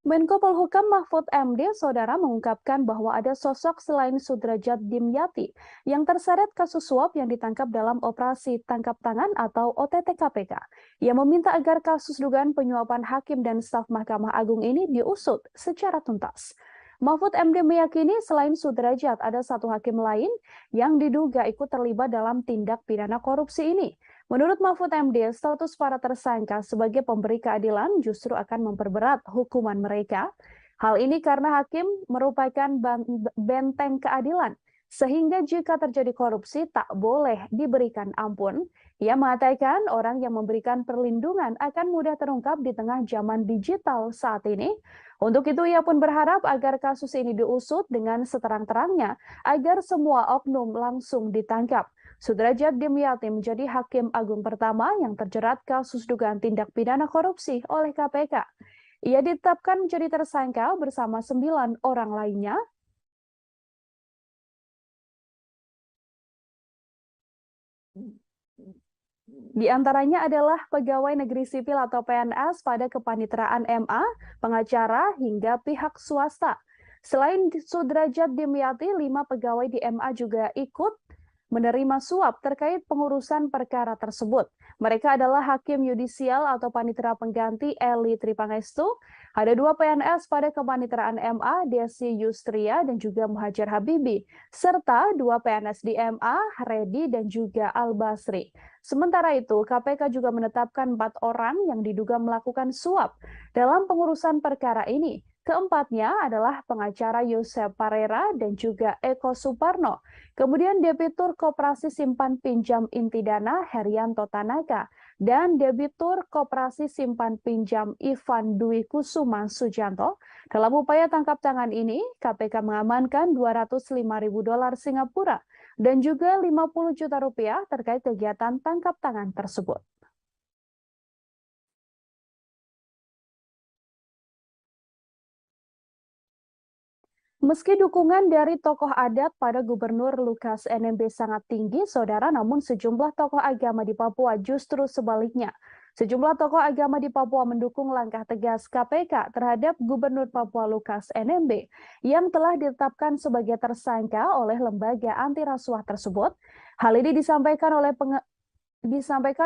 Menko Polhukam Mahfud MD, Saudara, mengungkapkan bahwa ada sosok selain Sudrajat Dimyati yang terseret kasus suap yang ditangkap dalam operasi tangkap tangan atau OTT KPK. Ia meminta agar kasus dugaan penyuapan hakim dan staf Mahkamah Agung ini diusut secara tuntas. Mahfud MD meyakini selain Sudrajat ada 1 hakim lain yang diduga ikut terlibat dalam tindak pidana korupsi ini. Menurut Mahfud MD, status para tersangka sebagai pemberi keadilan justru akan memperberat hukuman mereka. Hal ini karena hakim merupakan benteng keadilan, sehingga jika terjadi korupsi tak boleh diberikan ampun. Ia mengatakan orang yang memberikan perlindungan akan mudah terungkap di tengah zaman digital saat ini. Untuk itu ia pun berharap agar kasus ini diusut dengan seterang-terangnya agar semua oknum langsung ditangkap. Sudrajat Dimyati menjadi Hakim Agung pertama yang terjerat kasus dugaan tindak pidana korupsi oleh KPK. Ia ditetapkan menjadi tersangka bersama 9 orang lainnya. Di antaranya adalah pegawai negeri sipil atau PNS pada kepaniteraan MA, pengacara, hingga pihak swasta. Selain Sudrajat Dimyati, 5 pegawai di MA juga ikut menerima suap terkait pengurusan perkara tersebut. Mereka adalah Hakim Yudisial atau Panitera Pengganti Eli Tripangestu, ada 2 PNS pada kepaniteraan MA, Desi Yustria dan juga Muhajir Habibi, serta 2 PNS di MA, Redi dan juga Al Basri. Sementara itu, KPK juga menetapkan 4 orang yang diduga melakukan suap dalam pengurusan perkara ini. Keempatnya adalah pengacara Yosep Parera dan juga Eko Suparno. Kemudian Debitur Koperasi Simpan Pinjam Intidana Herianto Tanaka dan Debitur Koperasi Simpan Pinjam Ivan Dwi Kusuma Sujanto. Dalam upaya tangkap tangan ini, KPK mengamankan $205.000 Singapura dan juga 50 juta rupiah terkait kegiatan tangkap tangan tersebut. Meski dukungan dari tokoh adat pada Gubernur Lukas NMB sangat tinggi, saudara, namun sejumlah tokoh agama di Papua justru sebaliknya. Sejumlah tokoh agama di Papua mendukung langkah tegas KPK terhadap Gubernur Papua Lukas NMB yang telah ditetapkan sebagai tersangka oleh lembaga anti rasuah tersebut. Hal ini disampaikan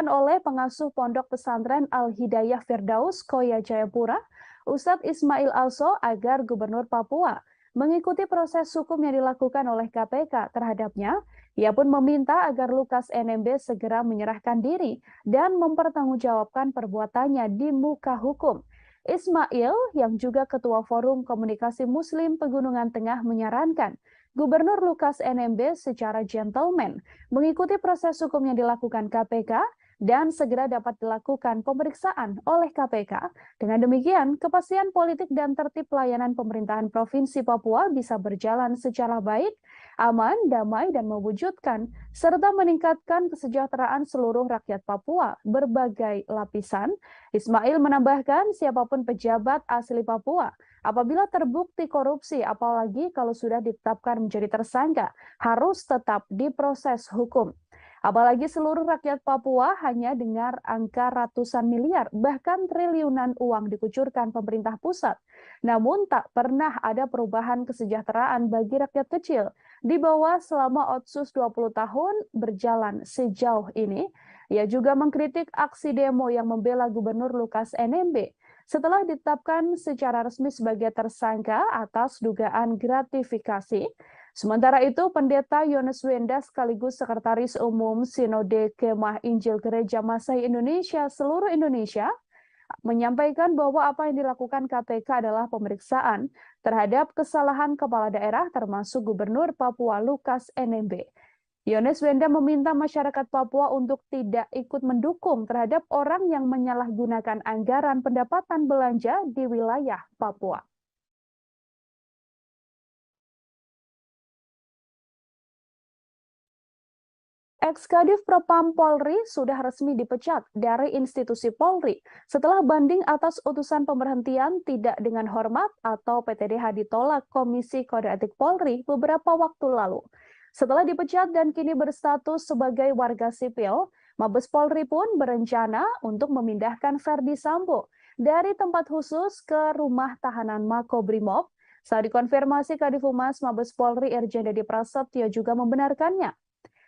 oleh pengasuh Pondok Pesantren Al-Hidayah Firdaus Koya Jayapura, Ustadz Ismail Also, agar Gubernur Papua mengikuti proses hukum yang dilakukan oleh KPK terhadapnya. Ia pun meminta agar Lukas NMB segera menyerahkan diri dan mempertanggungjawabkan perbuatannya di muka hukum. Ismail, yang juga Ketua Forum Komunikasi Muslim Pegunungan Tengah, menyarankan Gubernur Lukas NMB secara gentleman mengikuti proses hukum yang dilakukan KPK dan segera dapat dilakukan pemeriksaan oleh KPK. Dengan demikian, kepastian politik dan tertib pelayanan pemerintahan Provinsi Papua bisa berjalan secara baik, aman, damai, dan mewujudkan serta meningkatkan kesejahteraan seluruh rakyat Papua berbagai lapisan. Ismail menambahkan, siapapun pejabat asli Papua apabila terbukti korupsi, apalagi kalau sudah ditetapkan menjadi tersangka, harus tetap diproses hukum. Apalagi seluruh rakyat Papua hanya dengar angka ratusan miliar, bahkan triliunan uang dikucurkan pemerintah pusat. Namun tak pernah ada perubahan kesejahteraan bagi rakyat kecil di bawah selama Otsus 20 tahun berjalan sejauh ini. Ia juga mengkritik aksi demo yang membela Gubernur Lukas NMB setelah ditetapkan secara resmi sebagai tersangka atas dugaan gratifikasi. Sementara itu, Pendeta Yones Wenda sekaligus Sekretaris Umum Sinode Kemah Injil Gereja Masai Indonesia seluruh Indonesia menyampaikan bahwa apa yang dilakukan KPK adalah pemeriksaan terhadap kesalahan kepala daerah termasuk Gubernur Papua Lukas NMB. Yones Wenda meminta masyarakat Papua untuk tidak ikut mendukung terhadap orang yang menyalahgunakan anggaran pendapatan belanja di wilayah Papua. Ekskadif Propam Polri sudah resmi dipecat dari institusi Polri setelah banding atas utusan pemberhentian tidak dengan hormat atau PTDH ditolak Komisi Kode Etik Polri beberapa waktu lalu. Setelah dipecat dan kini berstatus sebagai warga sipil, Mabes Polri pun berencana untuk memindahkan Ferdi Sambo dari tempat khusus ke rumah tahanan Makobrimob. Saat dikonfirmasi Kadif Humas Mabes Polri Irjen Dedi Prasetyo juga membenarkannya.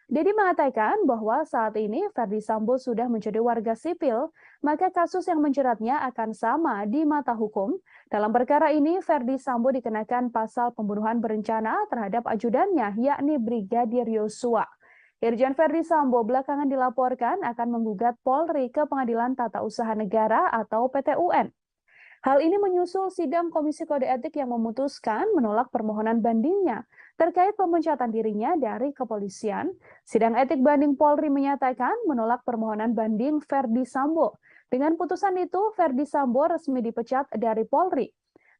Dedi mengatakan bahwa saat ini Ferdi Sambo sudah menjadi warga sipil, maka kasus yang menjeratnya akan sama di mata hukum. Dalam perkara ini, Ferdi Sambo dikenakan pasal pembunuhan berencana terhadap ajudannya, yakni Brigadir Yosua. Irjen Verdi Sambo belakangan dilaporkan akan menggugat Polri ke Pengadilan Tata Usaha Negara atau PT-UN. Hal ini menyusul sidang Komisi Kode Etik yang memutuskan menolak permohonan bandingnya terkait pemecatan dirinya dari kepolisian. Sidang etik banding Polri menyatakan menolak permohonan banding Verdi Sambo. Dengan putusan itu, Verdi Sambo resmi dipecat dari Polri.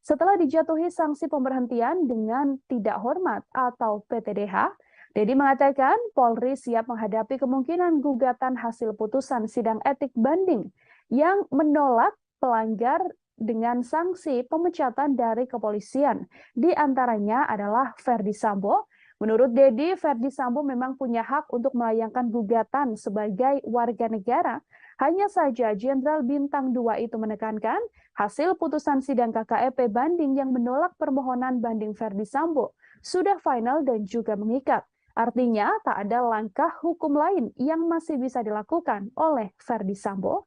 Setelah dijatuhi sanksi pemberhentian dengan tidak hormat atau PTDH, Dedi mengatakan Polri siap menghadapi kemungkinan gugatan hasil putusan sidang etik banding yang menolak pelanggar dengan sanksi pemecatan dari kepolisian. Di antaranya adalah Verdi Sambo. Menurut Dedi, Verdi Sambo memang punya hak untuk melayangkan gugatan sebagai warga negara. Hanya saja Jenderal Bintang 2 itu menekankan hasil putusan sidang KKEP banding yang menolak permohonan banding Verdi Sambo sudah final dan juga mengikat. Artinya tak ada langkah hukum lain yang masih bisa dilakukan oleh Verdi Sambo.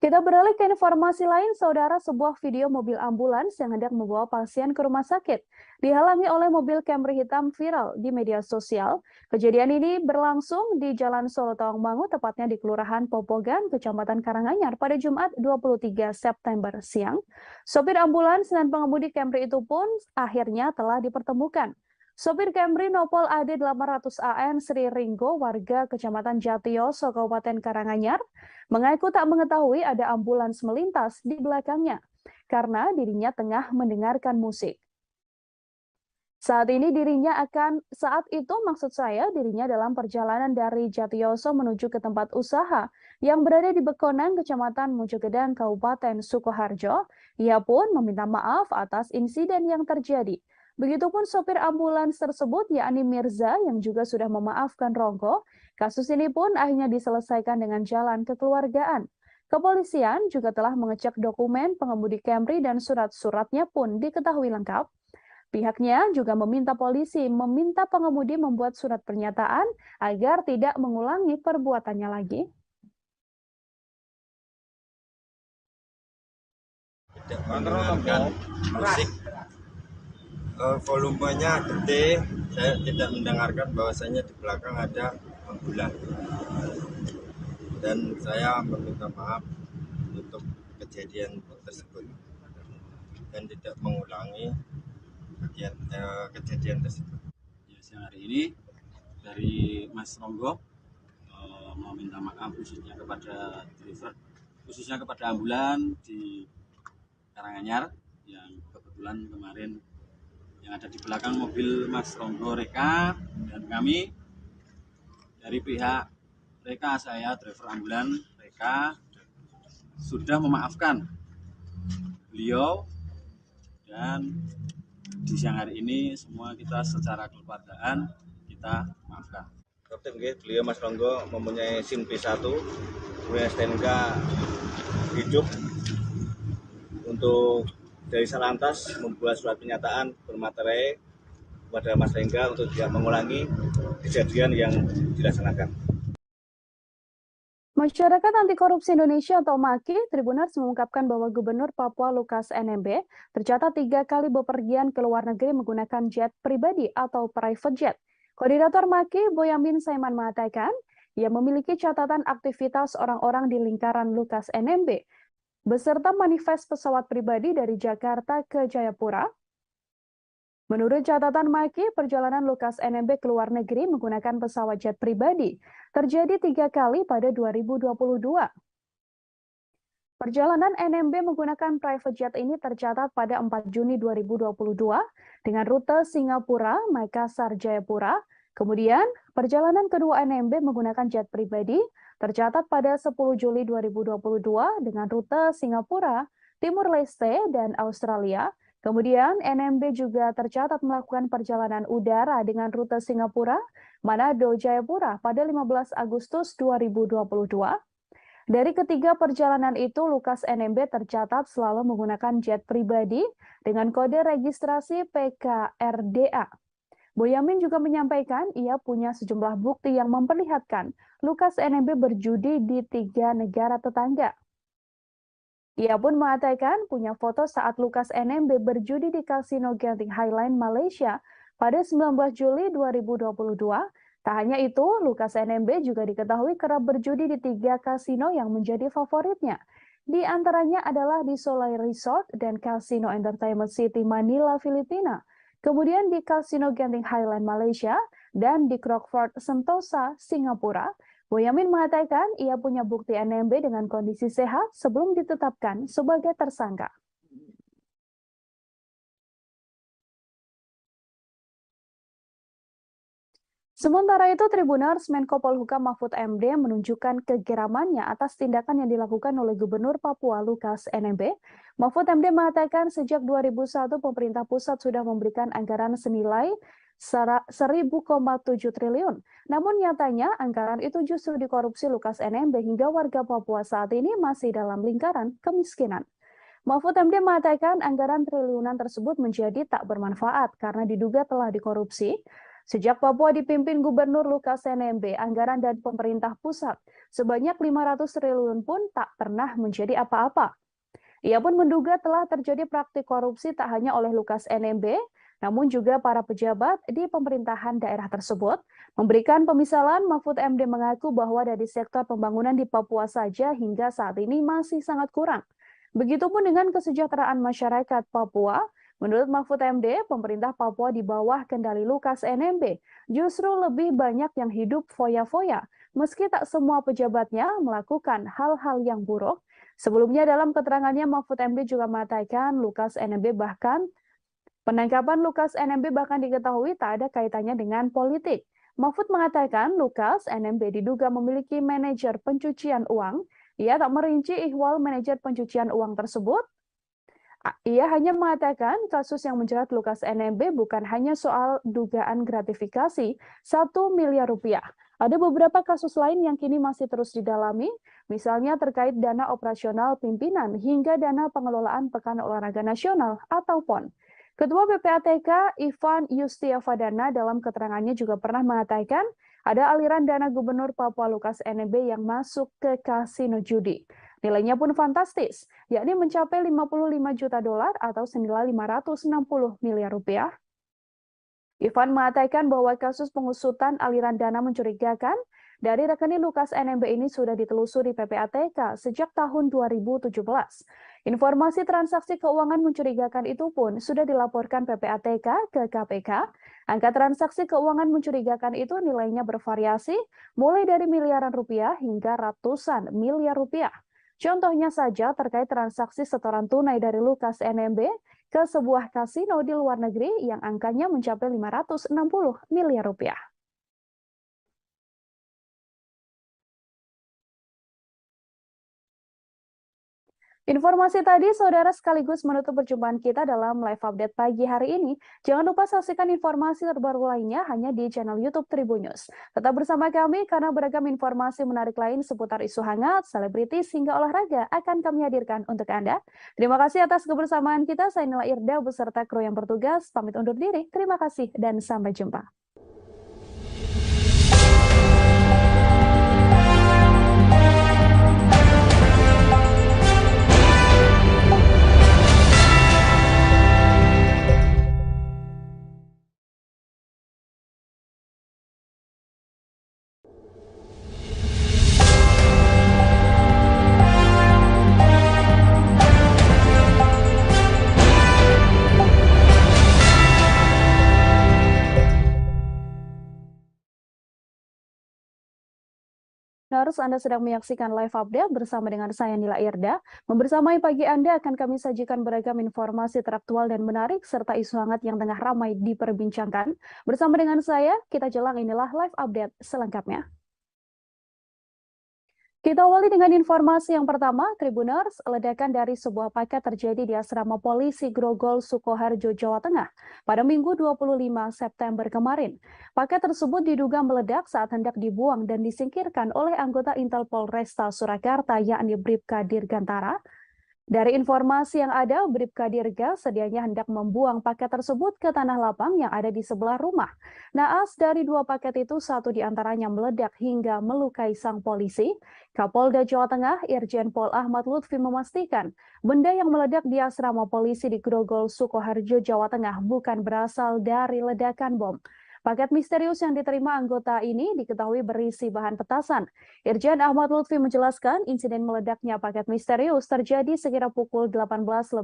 Kita beralih ke informasi lain, saudara. Sebuah video mobil ambulans yang hendak membawa pasien ke rumah sakit dihalangi oleh mobil Camry hitam viral di media sosial. Kejadian ini berlangsung di Jalan Solo Tawangmangu, tepatnya di Kelurahan Popogan, Kecamatan Karanganyar pada Jumat 23 September siang. Sopir ambulans dan pengemudi Camry itu pun akhirnya telah dipertemukan. Sopir Camry Nopol AD 800 AN Sri Ringgo, warga Kecamatan Jatiyoso, Kabupaten Karanganyar, mengaku tak mengetahui ada ambulans melintas di belakangnya karena dirinya tengah mendengarkan musik. Saat itu dirinya dalam perjalanan dari Jatiyoso menuju ke tempat usaha yang berada di Bekonang, Kecamatan Mojogedang, Kabupaten Sukoharjo. Ia pun meminta maaf atas insiden yang terjadi. Begitupun sopir ambulans tersebut, yakni Mirza, yang juga sudah memaafkan Ronggo. Kasus ini pun akhirnya diselesaikan dengan jalan kekeluargaan. Kepolisian juga telah mengecek dokumen pengemudi Camry dan surat-suratnya pun diketahui lengkap. Pihaknya juga meminta polisi meminta pengemudi membuat surat pernyataan agar tidak mengulangi perbuatannya lagi. Tidak mendengarkan musik, volumenya gede, saya tidak mendengarkan bahwasanya di belakang ada ambulans. Dan saya meminta maaf untuk kejadian tersebut dan tidak mengulangi kejadian tersebut. Ya, siang hari ini dari Mas Ronggo mau minta maaf khususnya kepada driver, khususnya kepada ambulan di Karanganyar yang kebetulan kemarin yang ada di belakang mobil Mas Ronggo Reka, dan kami dari pihak Reka, saya driver ambulan Reka, sudah memaafkan beliau, dan di siang hari ini semua kita secara kekeluargaan kita maafkan. Kapten beliau Mas Ronggo mempunyai SIM P1, punya STNK hidup. Untuk dari Salantas membuat surat pernyataan bermaterai kepada Mas Rengga untuk tidak mengulangi kejadian yang dilaksanakan. Masyarakat Anti Korupsi Indonesia atau MAKI, Tribuners mengungkapkan bahwa Gubernur Papua Lukas NMB tercatat 3 kali bepergian ke luar negeri menggunakan jet pribadi atau private jet. Koordinator MAKI, Boyamin Saiman, mengatakan ia memiliki catatan aktivitas orang-orang di lingkaran Lukas NMB beserta manifest pesawat pribadi dari Jakarta ke Jayapura. Menurut catatan MAKI, perjalanan Lukas NMB ke luar negeri menggunakan pesawat jet pribadi terjadi 3 kali pada 2022. Perjalanan NMB menggunakan private jet ini tercatat pada 4 Juni 2022 dengan rute Singapura, Makassar, Jayapura. Kemudian, perjalanan kedua NMB menggunakan jet pribadi tercatat pada 10 Juli 2022 dengan rute Singapura, Timur Leste, dan Australia. Kemudian, NMB juga tercatat melakukan perjalanan udara dengan rute Singapura, Manado, Jayapura pada 15 Agustus 2022. Dari ketiga perjalanan itu, Lukas NMB tercatat selalu menggunakan jet pribadi dengan kode registrasi PKRDA. Boyamin juga menyampaikan ia punya sejumlah bukti yang memperlihatkan Lukas NMB berjudi di 3 negara tetangga. Ia pun mengatakan punya foto saat Lukas NMB berjudi di Kasino Genting Highland Malaysia pada 19 Juli 2022. Tak hanya itu, Lukas NMB juga diketahui kerap berjudi di 3 kasino yang menjadi favoritnya. Di antaranya adalah di Solai Resort dan Casino Entertainment City Manila, Filipina. Kemudian di Kasino Genting Highland Malaysia dan di Crockford Sentosa, Singapura. Boyamin mengatakan ia punya bukti NMB dengan kondisi sehat sebelum ditetapkan sebagai tersangka. Sementara itu, Tribuners Menko Polhukam Mahfud MD menunjukkan kegeramannya atas tindakan yang dilakukan oleh Gubernur Papua Lukas NMB. Mahfud MD mengatakan sejak 2001 pemerintah pusat sudah memberikan anggaran senilai 1.000,7 triliun. Namun nyatanya anggaran itu justru dikorupsi Lukas NMB hingga warga Papua saat ini masih dalam lingkaran kemiskinan. Mahfud MD mengatakan anggaran triliunan tersebut menjadi tak bermanfaat karena diduga telah dikorupsi. Sejak Papua dipimpin Gubernur Lukas NMB, anggaran dari pemerintah pusat sebanyak 500 triliun pun tak pernah menjadi apa-apa. Ia pun menduga telah terjadi praktik korupsi tak hanya oleh Lukas NMB, namun juga para pejabat di pemerintahan daerah tersebut. Memberikan pemisalan, Mahfud MD mengaku bahwa dari sektor pembangunan di Papua saja hingga saat ini masih sangat kurang. Begitupun dengan kesejahteraan masyarakat Papua. Menurut Mahfud MD, pemerintah Papua di bawah kendali Lukas NMB justru lebih banyak yang hidup foya-foya, meski tak semua pejabatnya melakukan hal-hal yang buruk. Sebelumnya dalam keterangannya, Mahfud MD juga mengatakan penangkapan Lukas NMB bahkan diketahui tak ada kaitannya dengan politik. Mahfud mengatakan Lukas NMB diduga memiliki manajer pencucian uang. Ia tak merinci ihwal manajer pencucian uang tersebut. Ia hanya mengatakan kasus yang menjerat Lukas NMB bukan hanya soal dugaan gratifikasi 1 miliar rupiah. Ada beberapa kasus lain yang kini masih terus didalami, misalnya terkait dana operasional pimpinan hingga dana pengelolaan Pekan Olahraga Nasional atau PON. Ketua PPATK Ivan Yustiavadana dalam keterangannya juga pernah mengatakan ada aliran dana Gubernur Papua Lukas NMB yang masuk ke kasino judi. Nilainya pun fantastis, yakni mencapai 55 juta dolar atau senilai 560 miliar rupiah. Ivan mengatakan bahwa kasus pengusutan aliran dana mencurigakan dari rekening Lukas NMB ini sudah ditelusuri PPATK sejak tahun 2017. Informasi transaksi keuangan mencurigakan itu pun sudah dilaporkan PPATK ke KPK. Angka transaksi keuangan mencurigakan itu nilainya bervariasi mulai dari miliaran rupiah hingga ratusan miliar rupiah. Contohnya saja terkait transaksi setoran tunai dari Lukas NMB ke sebuah kasino di luar negeri yang angkanya mencapai 560 miliar rupiah. Informasi tadi, saudara, sekaligus menutup perjumpaan kita dalam live update pagi hari ini. Jangan lupa saksikan informasi terbaru lainnya hanya di channel YouTube Tribun News. Tetap bersama kami karena beragam informasi menarik lain seputar isu hangat, selebritis, hingga olahraga akan kami hadirkan untuk Anda. Terima kasih atas kebersamaan kita. Saya Nila Irda beserta kru yang bertugas. Pamit undur diri. Terima kasih dan sampai jumpa. Anda sedang menyaksikan live update bersama dengan saya Nila Irda. Membersamai pagi Anda akan kami sajikan beragam informasi teraktual dan menarik serta isu hangat yang tengah ramai diperbincangkan. Bersama dengan saya, kita jelang inilah live update selengkapnya. Kita awali dengan informasi yang pertama, Tribuners, ledakan dari sebuah paket terjadi di asrama polisi Grogol, Sukoharjo, Jawa Tengah pada Minggu 25 September kemarin. Paket tersebut diduga meledak saat hendak dibuang dan disingkirkan oleh anggota Intel Polresta Surakarta yakni Bribka Dirgantara. Dari informasi yang ada, Bribka Dirga sedianya hendak membuang paket tersebut ke tanah lapang yang ada di sebelah rumah. Naas dari 2 paket itu, 1 diantaranya meledak hingga melukai sang polisi. Kapolda Jawa Tengah, Irjen Pol Ahmad Lutfi memastikan benda yang meledak di asrama polisi di Grogol, Sukoharjo, Jawa Tengah bukan berasal dari ledakan bom. Paket misterius yang diterima anggota ini diketahui berisi bahan petasan. Irjen Ahmad Lutfi menjelaskan insiden meledaknya paket misterius terjadi sekira pukul 18.20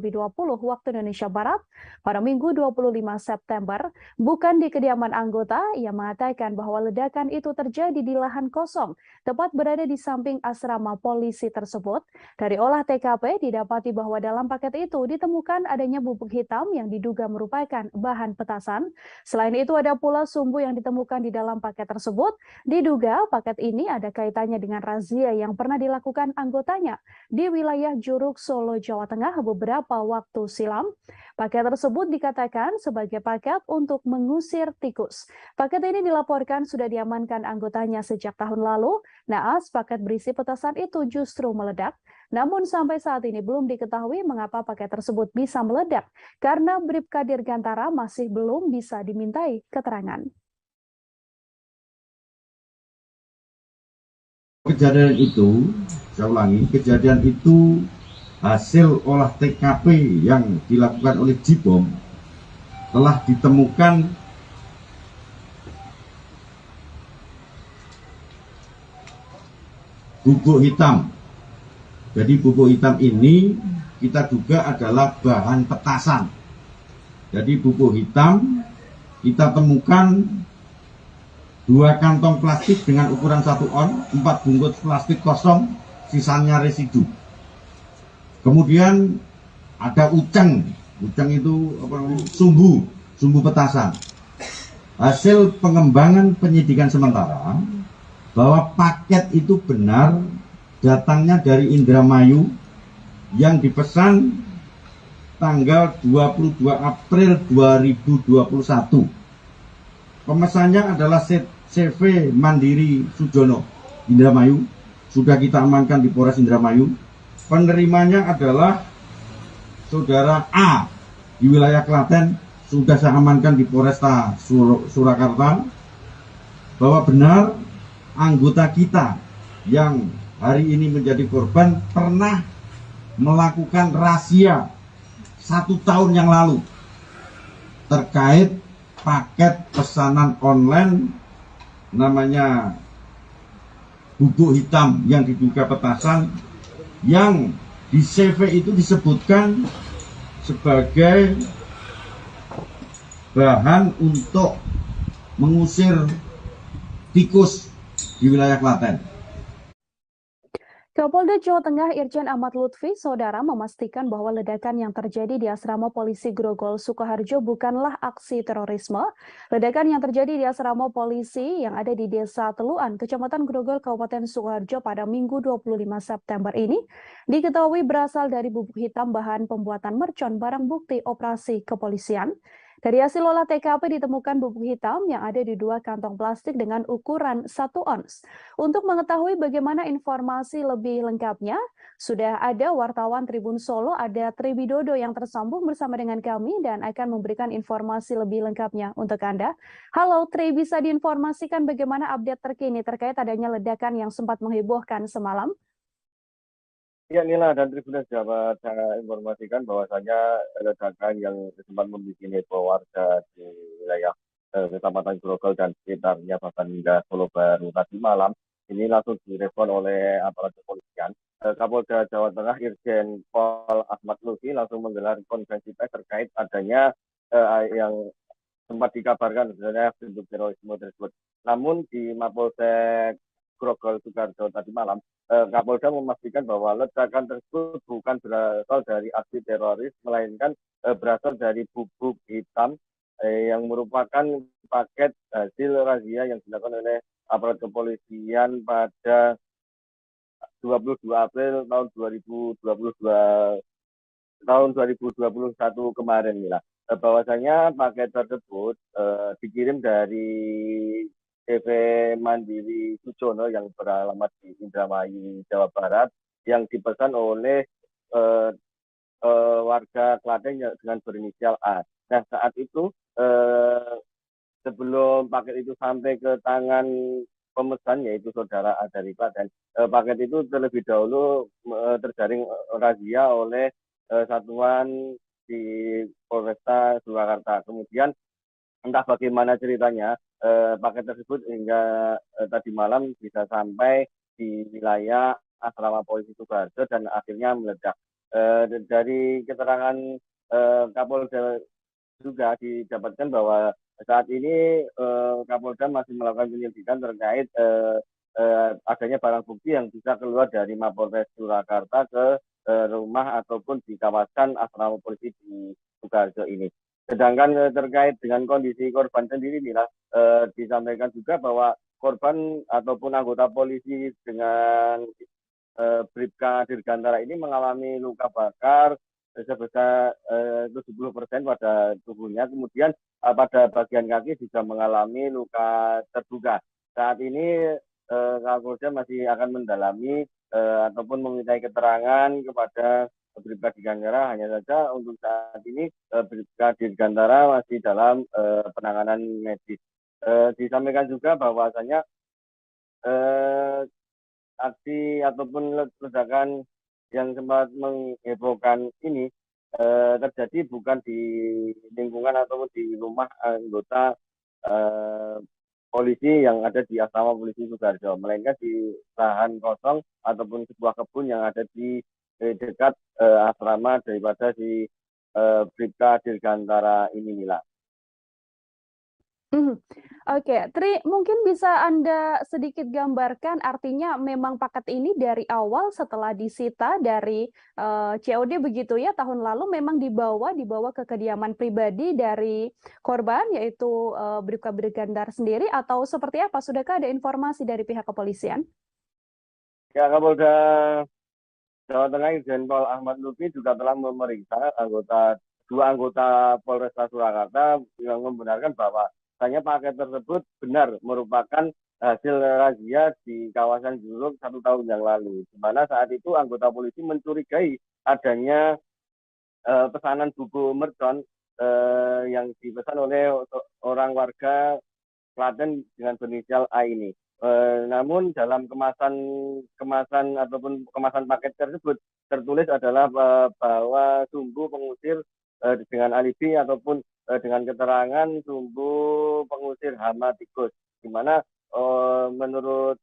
waktu Indonesia Barat pada Minggu 25 September, bukan di kediaman anggota. Ia mengatakan bahwa ledakan itu terjadi di lahan kosong, tepat berada di samping asrama polisi tersebut. Dari olah TKP didapati bahwa dalam paket itu ditemukan adanya bubuk hitam yang diduga merupakan bahan petasan. Selain itu ada pula sumbu yang ditemukan di dalam paket tersebut. Diduga paket ini ada kaitannya dengan razia yang pernah dilakukan anggotanya di wilayah Juruk, Solo, Jawa Tengah beberapa waktu silam. Paket tersebut dikatakan sebagai paket untuk mengusir tikus. Paket ini dilaporkan sudah diamankan anggotanya sejak tahun lalu. Naas paket berisi petasan itu justru meledak. Namun sampai saat ini belum diketahui mengapa paket tersebut bisa meledak, karena Bribka Dirgantara masih belum bisa dimintai keterangan. Kejadian itu, saya ulangi, kejadian itu hasil olah TKP yang dilakukan oleh Jibom telah ditemukan bubuk hitam. Jadi bubuk hitam ini kita duga adalah bahan petasan. Jadi bubuk hitam kita temukan 2 kantong plastik dengan ukuran 1 on, 4 bungkus plastik kosong, sisanya residu. Kemudian ada uceng itu sumbu petasan. Hasil pengembangan penyidikan sementara bahwa paket itu benar datangnya dari Indramayu yang dipesan tanggal 22 April 2021. Pemesannya adalah CV Mandiri Sujono, Indramayu. Sudah kita amankan di Polres Indramayu. Penerimanya adalah Saudara A di wilayah Klaten. Sudah saya amankan di Polresta Surakarta. Bahwa benar anggota kita yang hari ini menjadi korban pernah melakukan razia 1 tahun yang lalu terkait paket pesanan online namanya bubuk hitam yang diduga petasan, yang di CV itu disebutkan sebagai bahan untuk mengusir tikus di wilayah Klaten. Kapolda Jawa Tengah Irjen Ahmad Lutfi, saudara, memastikan bahwa ledakan yang terjadi di asrama polisi Grogol, Sukoharjo bukanlah aksi terorisme. Ledakan yang terjadi di asrama polisi yang ada di Desa Teluan, Kecamatan Grogol, Kabupaten Sukoharjo pada Minggu 25 September ini diketahui berasal dari bubuk hitam bahan pembuatan mercon barang bukti operasi kepolisian. Dari hasil olah TKP ditemukan bubuk hitam yang ada di 2 kantong plastik dengan ukuran 1 ons. Untuk mengetahui bagaimana informasi lebih lengkapnya, sudah ada wartawan Tribun Solo, ada Tri Widodo yang tersambung bersama dengan kami dan akan memberikan informasi lebih lengkapnya untuk Anda. Halo Tri, bisa diinformasikan bagaimana update terkini terkait adanya ledakan yang sempat menghebohkan semalam? Ya, Nila dan Tribuners dapat saya informasikan bahwasanya ledakan yang sempat membuat heboh warga di wilayah Kecamatan Grogol dan sekitarnya bahkan hingga Solo Baru tadi malam ini langsung direspon oleh aparat kepolisian. Kapolda Jawa Tengah Irjen Pol Ahmad Lutfi langsung menggelar konferensi pers terkait adanya yang sempat dikabarkan sebenarnya bentuk terorisme tersebut. Namun di Mapolsek Grogol Sukoharjo tadi malam, Kapolda memastikan bahwa ledakan tersebut bukan berasal dari aksi teroris, melainkan berasal dari bubuk hitam yang merupakan paket hasil razia yang dilakukan oleh aparat kepolisian pada 22 April tahun 2021 kemarin, Mila. Bahwasanya paket tersebut dikirim dari CV Mandiri Sujono yang beralamat di Indramayu, Jawa Barat, yang dipesan oleh warga Klaten dengan berinisial A. Nah, saat itu sebelum paket itu sampai ke tangan pemesan, yaitu saudara A dari Klaten, paket itu terlebih dahulu terjaring razia oleh satuan di Polresta Surakarta. Kemudian entah bagaimana ceritanya, paket tersebut hingga tadi malam bisa sampai di wilayah asrama polisi Sukoharjo dan akhirnya meledak. Dari keterangan Kapolda juga didapatkan bahwa saat ini Kapolda masih melakukan penyelidikan terkait adanya barang bukti yang bisa keluar dari Mapolres Surakarta ke rumah ataupun di kawasan asrama polisi di Sukoharjo ini. Sedangkan terkait dengan kondisi korban sendiri, Mila, disampaikan juga bahwa korban ataupun anggota polisi dengan Bribka Dirgantara ini mengalami luka bakar sebesar 70% pada tubuhnya. Kemudian pada bagian kaki juga mengalami luka terbuka. Saat ini Kapolda masih akan mendalami ataupun memintai keterangan kepada Bribka Dirgantara. Hanya saja untuk saat ini Bribka Dirgantara masih dalam penanganan medis. Disampaikan juga bahwasanya aksi ataupun ledakan yang sempat menghebohkan ini terjadi bukan di lingkungan ataupun di rumah anggota polisi yang ada di asrama polisi Sukoharjo, melainkan di lahan kosong ataupun sebuah kebun yang ada di dekat asrama daripada si Bribka Dirgantara ini, Mila. Oke, Tri, mungkin bisa Anda sedikit gambarkan, artinya memang paket ini dari awal setelah disita dari COD begitu ya, tahun lalu memang dibawa ke kediaman pribadi dari korban, yaitu Bribka Dirgantara sendiri, atau seperti apa? Sudahkah ada informasi dari pihak kepolisian? Ya, Kapolda Jawa Tengah Irjen Pol Ahmad Lutfi juga telah memeriksa dua anggota Polresta Surakarta yang membenarkan bahwa hanya paket tersebut benar merupakan hasil razia di kawasan Juruk 1 tahun yang lalu, di mana saat itu anggota polisi mencurigai adanya pesanan buku mercon yang dipesan oleh orang warga Klaten dengan berinisial A ini. Namun dalam kemasan ataupun kemasan paket tersebut tertulis adalah bahwa sumbu pengusir dengan alibi ataupun dengan keterangan sumbu pengusir hama tikus, di mana menurut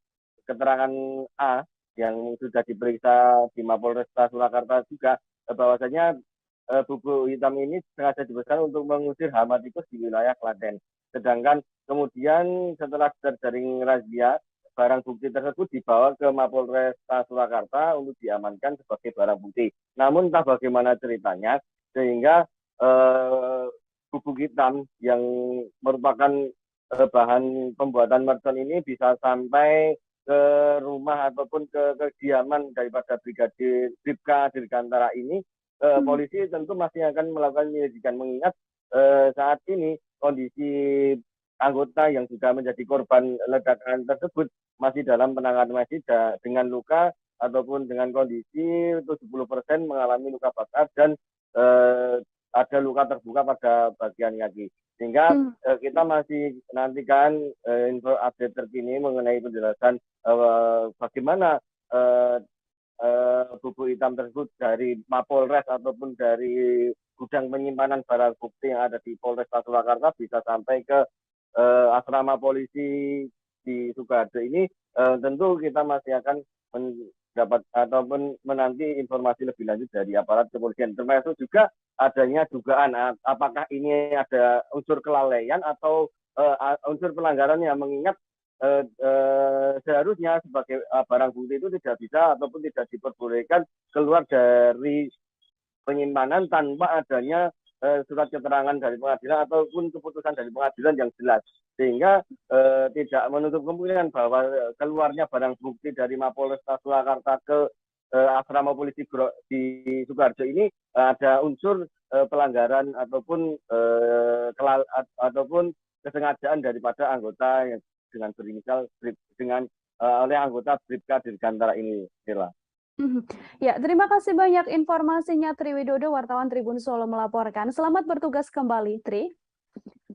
keterangan A yang sudah diperiksa di Mapolresta Surakarta juga bahwasanya buku hitam ini sengaja dipesan untuk mengusir hama tikus di wilayah Klaten. Sedangkan kemudian setelah terjaring razia, barang bukti tersebut dibawa ke Mapolresta Surakarta untuk diamankan sebagai barang bukti. Namun entah bagaimana ceritanya, sehingga bubuk hitam yang merupakan bahan pembuatan mercon ini bisa sampai ke rumah ataupun ke kediaman daripada Bribka Dirgantara ini. Polisi tentu masih akan melakukan penyelidikan, mengingat saat ini kondisi anggota yang sudah menjadi korban ledakan tersebut masih dalam penanganan medis dengan luka ataupun dengan kondisi 70% mengalami luka bakar dan ada luka terbuka pada bagian kaki. Sehingga kita masih nantikan info update terkini mengenai penjelasan bagaimana buku hitam tersebut dari Mapolres ataupun dari gudang penyimpanan barang bukti yang ada di Polresta Surakarta bisa sampai ke asrama polisi di Sukoharjo ini. Tentu kita masih akan mendapat ataupun menanti informasi lebih lanjut dari aparat kepolisian, termasuk juga adanya dugaan apakah ini ada unsur kelalaian atau unsur pelanggaran yang mengingat seharusnya sebagai barang bukti itu tidak bisa ataupun tidak diperbolehkan keluar dari penyimpanan tanpa adanya surat keterangan dari pengadilan ataupun keputusan dari pengadilan yang jelas, sehingga tidak menutup kemungkinan bahwa keluarnya barang bukti dari Mapolresta Surakarta ke asrama polisi di Sukoharjo ini ada unsur pelanggaran ataupun kesengajaan daripada anggota yang dengan berinisial oleh anggota Bribka Dirgantara ini, Sila. Ya, terima kasih banyak informasinya Tri Widodo, wartawan Tribun Solo melaporkan. Selamat bertugas kembali, Tri.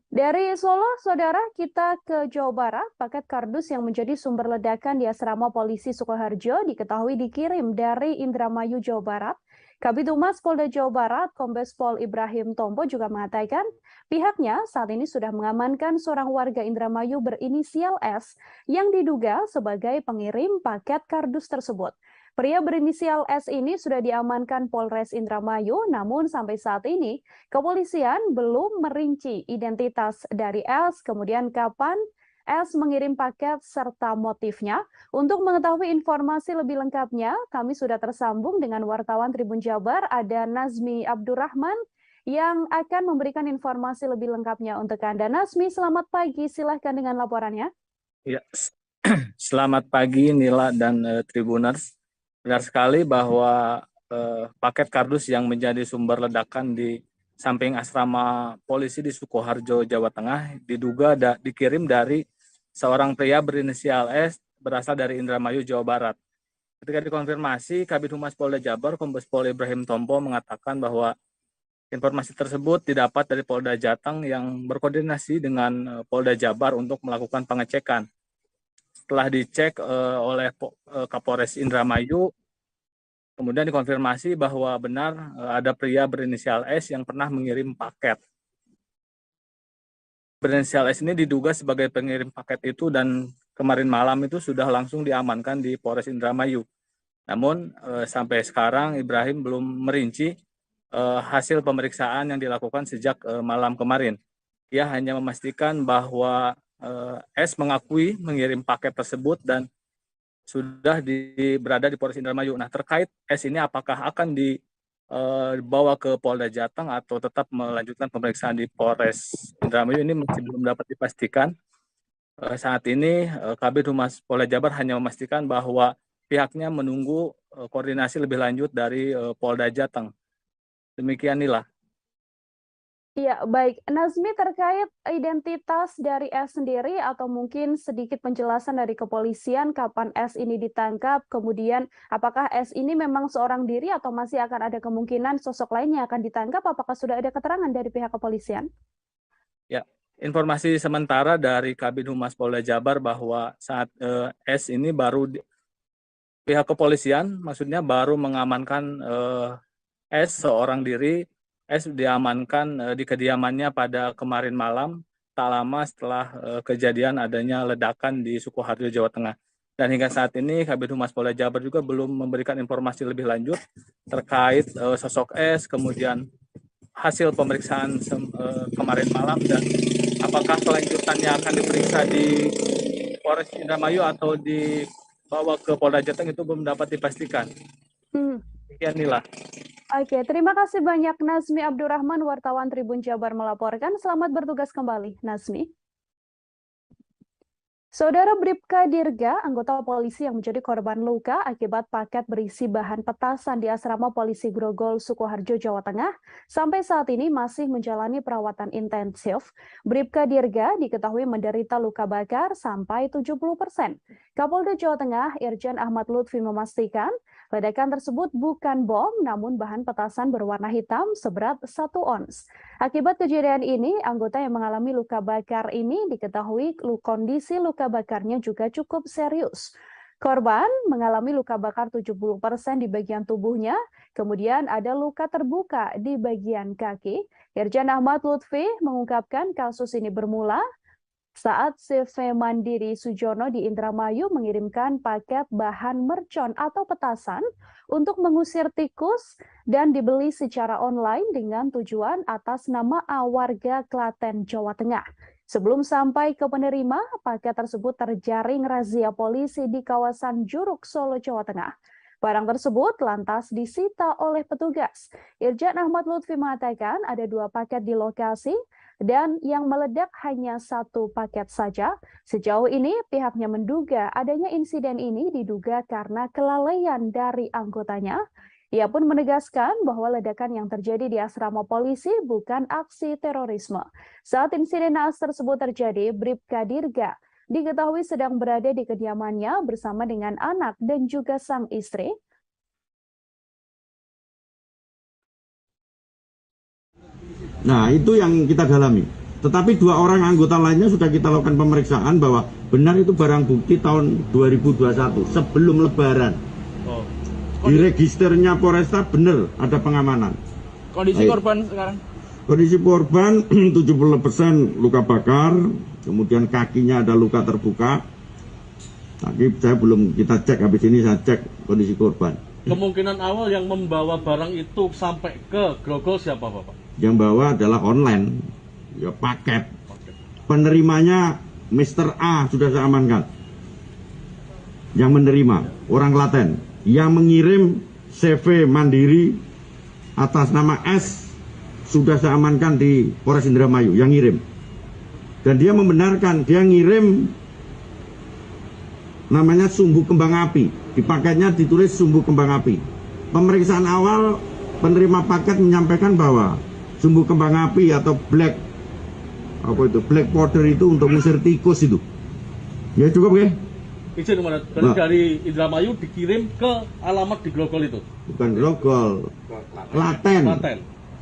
Dari Solo, saudara, kita ke Jawa Barat. Paket kardus yang menjadi sumber ledakan di asrama polisi Sukoharjo diketahui dikirim dari Indramayu, Jawa Barat. Kabid Humas Polda Jawa Barat, Kombes Pol Ibrahim Tompo juga mengatakan pihaknya saat ini sudah mengamankan seorang warga Indramayu berinisial S yang diduga sebagai pengirim paket kardus tersebut. Pria berinisial S ini sudah diamankan Polres Indramayu, namun sampai saat ini kepolisian belum merinci identitas dari S, kemudian kapan S mengirim paket serta motifnya. Untuk mengetahui informasi lebih lengkapnya, kami sudah tersambung dengan wartawan Tribun Jabar, ada Nazmi Abdurrahman yang akan memberikan informasi lebih lengkapnya untuk Anda. Nazmi, selamat pagi, silahkan dengan laporannya. Ya, selamat pagi Nila dan Tribuners. Benar sekali bahwa paket kardus yang menjadi sumber ledakan di samping asrama polisi di Sukoharjo, Jawa Tengah diduga dikirim dari seorang pria berinisial S berasal dari Indramayu, Jawa Barat. Ketika dikonfirmasi, Kabid Humas Polda Jabar, Kombes Pol Ibrahim Tompo mengatakan bahwa informasi tersebut didapat dari Polda Jateng yang berkoordinasi dengan Polda Jabar untuk melakukan pengecekan. Setelah dicek oleh Kapolres Indramayu, kemudian dikonfirmasi bahwa benar ada pria berinisial S yang pernah mengirim paket. Berinisial S ini diduga sebagai pengirim paket itu dan kemarin malam itu sudah langsung diamankan di Polres Indramayu. Namun sampai sekarang Ibrahim belum merinci hasil pemeriksaan yang dilakukan sejak malam kemarin. Ia hanya memastikan bahwa S mengakui mengirim paket tersebut dan sudah berada di Polres Indramayu. Nah, terkait S ini apakah akan dibawa ke Polda Jateng atau tetap melanjutkan pemeriksaan di Polres Indramayu ini masih belum dapat dipastikan. Saat ini Kabid Humas Polda Jabar hanya memastikan bahwa pihaknya menunggu koordinasi lebih lanjut dari Polda Jateng. Demikian Nila. Iya, baik. Nazmi, terkait identitas dari S sendiri atau mungkin sedikit penjelasan dari kepolisian kapan S ini ditangkap, kemudian apakah S ini memang seorang diri atau masih akan ada kemungkinan sosok lainnya akan ditangkap, apakah sudah ada keterangan dari pihak kepolisian? Ya, informasi sementara dari Kabid Humas Polda Jabar bahwa saat S ini pihak kepolisian maksudnya baru mengamankan S seorang diri. S diamankan di kediamannya pada kemarin malam, tak lama setelah kejadian adanya ledakan di Sukoharjo, Jawa Tengah. Dan hingga saat ini Kabid Humas Polda Jabar juga belum memberikan informasi lebih lanjut terkait sosok S, kemudian hasil pemeriksaan kemarin malam, dan apakah kelanjutannya akan diperiksa di Polres Indramayu atau dibawa ke Polda Jateng itu belum dapat dipastikan. Demikian Nila. Oke, terima kasih banyak Nazmi Abdurrahman, wartawan Tribun Jabar melaporkan. Selamat bertugas kembali, Nazmi. Saudara Bribka Dirga, anggota polisi yang menjadi korban luka akibat paket berisi bahan petasan di asrama polisi Grogol, Sukoharjo, Jawa Tengah, sampai saat ini masih menjalani perawatan intensif. Bribka Dirga diketahui menderita luka bakar sampai 70%. Kapolda Jawa Tengah, Irjen Ahmad Lutfi memastikan ledakan tersebut bukan bom, namun bahan petasan berwarna hitam seberat 1 ons. Akibat kejadian ini, anggota yang mengalami luka bakar ini diketahui kondisi luka bakarnya juga cukup serius. Korban mengalami luka bakar 70% di bagian tubuhnya, kemudian ada luka terbuka di bagian kaki. Irjen Ahmad Lutfi mengungkapkan kasus ini bermula saat CV Mandiri Sujono di Indramayu mengirimkan paket bahan mercon atau petasan untuk mengusir tikus dan dibeli secara online dengan tujuan atas nama warga Klaten, Jawa Tengah. Sebelum sampai ke penerima, paket tersebut terjaring razia polisi di kawasan Juruk, Solo, Jawa Tengah. Barang tersebut lantas disita oleh petugas. Irjen Ahmad Lutfi mengatakan ada 2 paket di lokasi dan yang meledak hanya 1 paket saja. Sejauh ini pihaknya menduga adanya insiden ini diduga karena kelalaian dari anggotanya. Ia pun menegaskan bahwa ledakan yang terjadi di asrama polisi bukan aksi terorisme. Saat insiden naas tersebut terjadi, Bribka Dirga diketahui sedang berada di kediamannya bersama dengan anak dan juga sang istri. Nah, itu yang kita dalami. Tetapi 2 orang anggota lainnya sudah kita lakukan pemeriksaan bahwa benar itu barang bukti tahun 2021 sebelum Lebaran. Oh. Di registernya Polresta benar ada pengamanan. Kondisi korban sekarang? Kondisi korban 70% luka bakar, kemudian kakinya ada luka terbuka. Tapi saya belum kita cek, habis ini saya cek kondisi korban. Kemungkinan awal yang membawa barang itu sampai ke Grogol siapa Bapak? Yang bawa adalah online, ya paket. Penerimanya Mr. A sudah saya amankan. Yang menerima orang Klaten, yang mengirim CV Mandiri atas nama S sudah saya amankan di Polres Indramayu, yang ngirim. Dan dia membenarkan, dia ngirim namanya sumbu kembang api. Di paketnya ditulis sumbu kembang api. Pemeriksaan awal penerima paket menyampaikan bahwa sumbu kembang api atau black powder itu untuk mengusir tikus itu. Ya cukup ya? Izin mana? Dari Indramayu dikirim ke alamat di Grogol itu? Bukan Grogol, Klaten.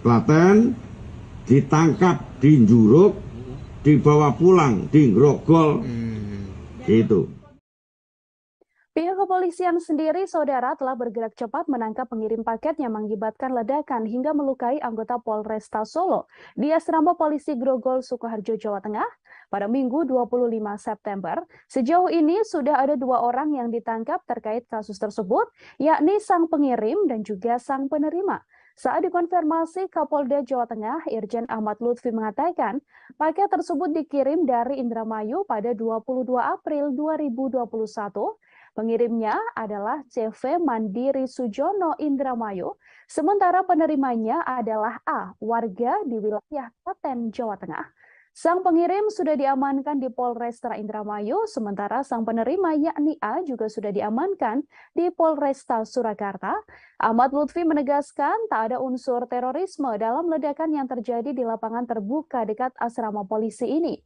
Klaten ditangkap di Njuruk, dibawa pulang di Grogol. Itu. Pihak kepolisian sendiri, saudara, telah bergerak cepat menangkap pengirim paket yang mengakibatkan ledakan hingga melukai anggota Polresta Solo di asrama polisi Grogol, Sukoharjo, Jawa Tengah pada Minggu 25 September. Sejauh ini sudah ada 2 orang yang ditangkap terkait kasus tersebut, yakni sang pengirim dan juga sang penerima. Saat dikonfirmasi, Kapolda Jawa Tengah, Irjen Ahmad Lutfi mengatakan, paket tersebut dikirim dari Indramayu pada 22 April 2021. Pengirimnya adalah CV Mandiri Sujono Indramayu, sementara penerimanya adalah A, warga di wilayah Klaten, Jawa Tengah. Sang pengirim sudah diamankan di Polresta Indramayu, sementara sang penerima yakni A juga sudah diamankan di Polresta Surakarta. Ahmad Lutfi menegaskan tak ada unsur terorisme dalam ledakan yang terjadi di lapangan terbuka dekat asrama polisi ini.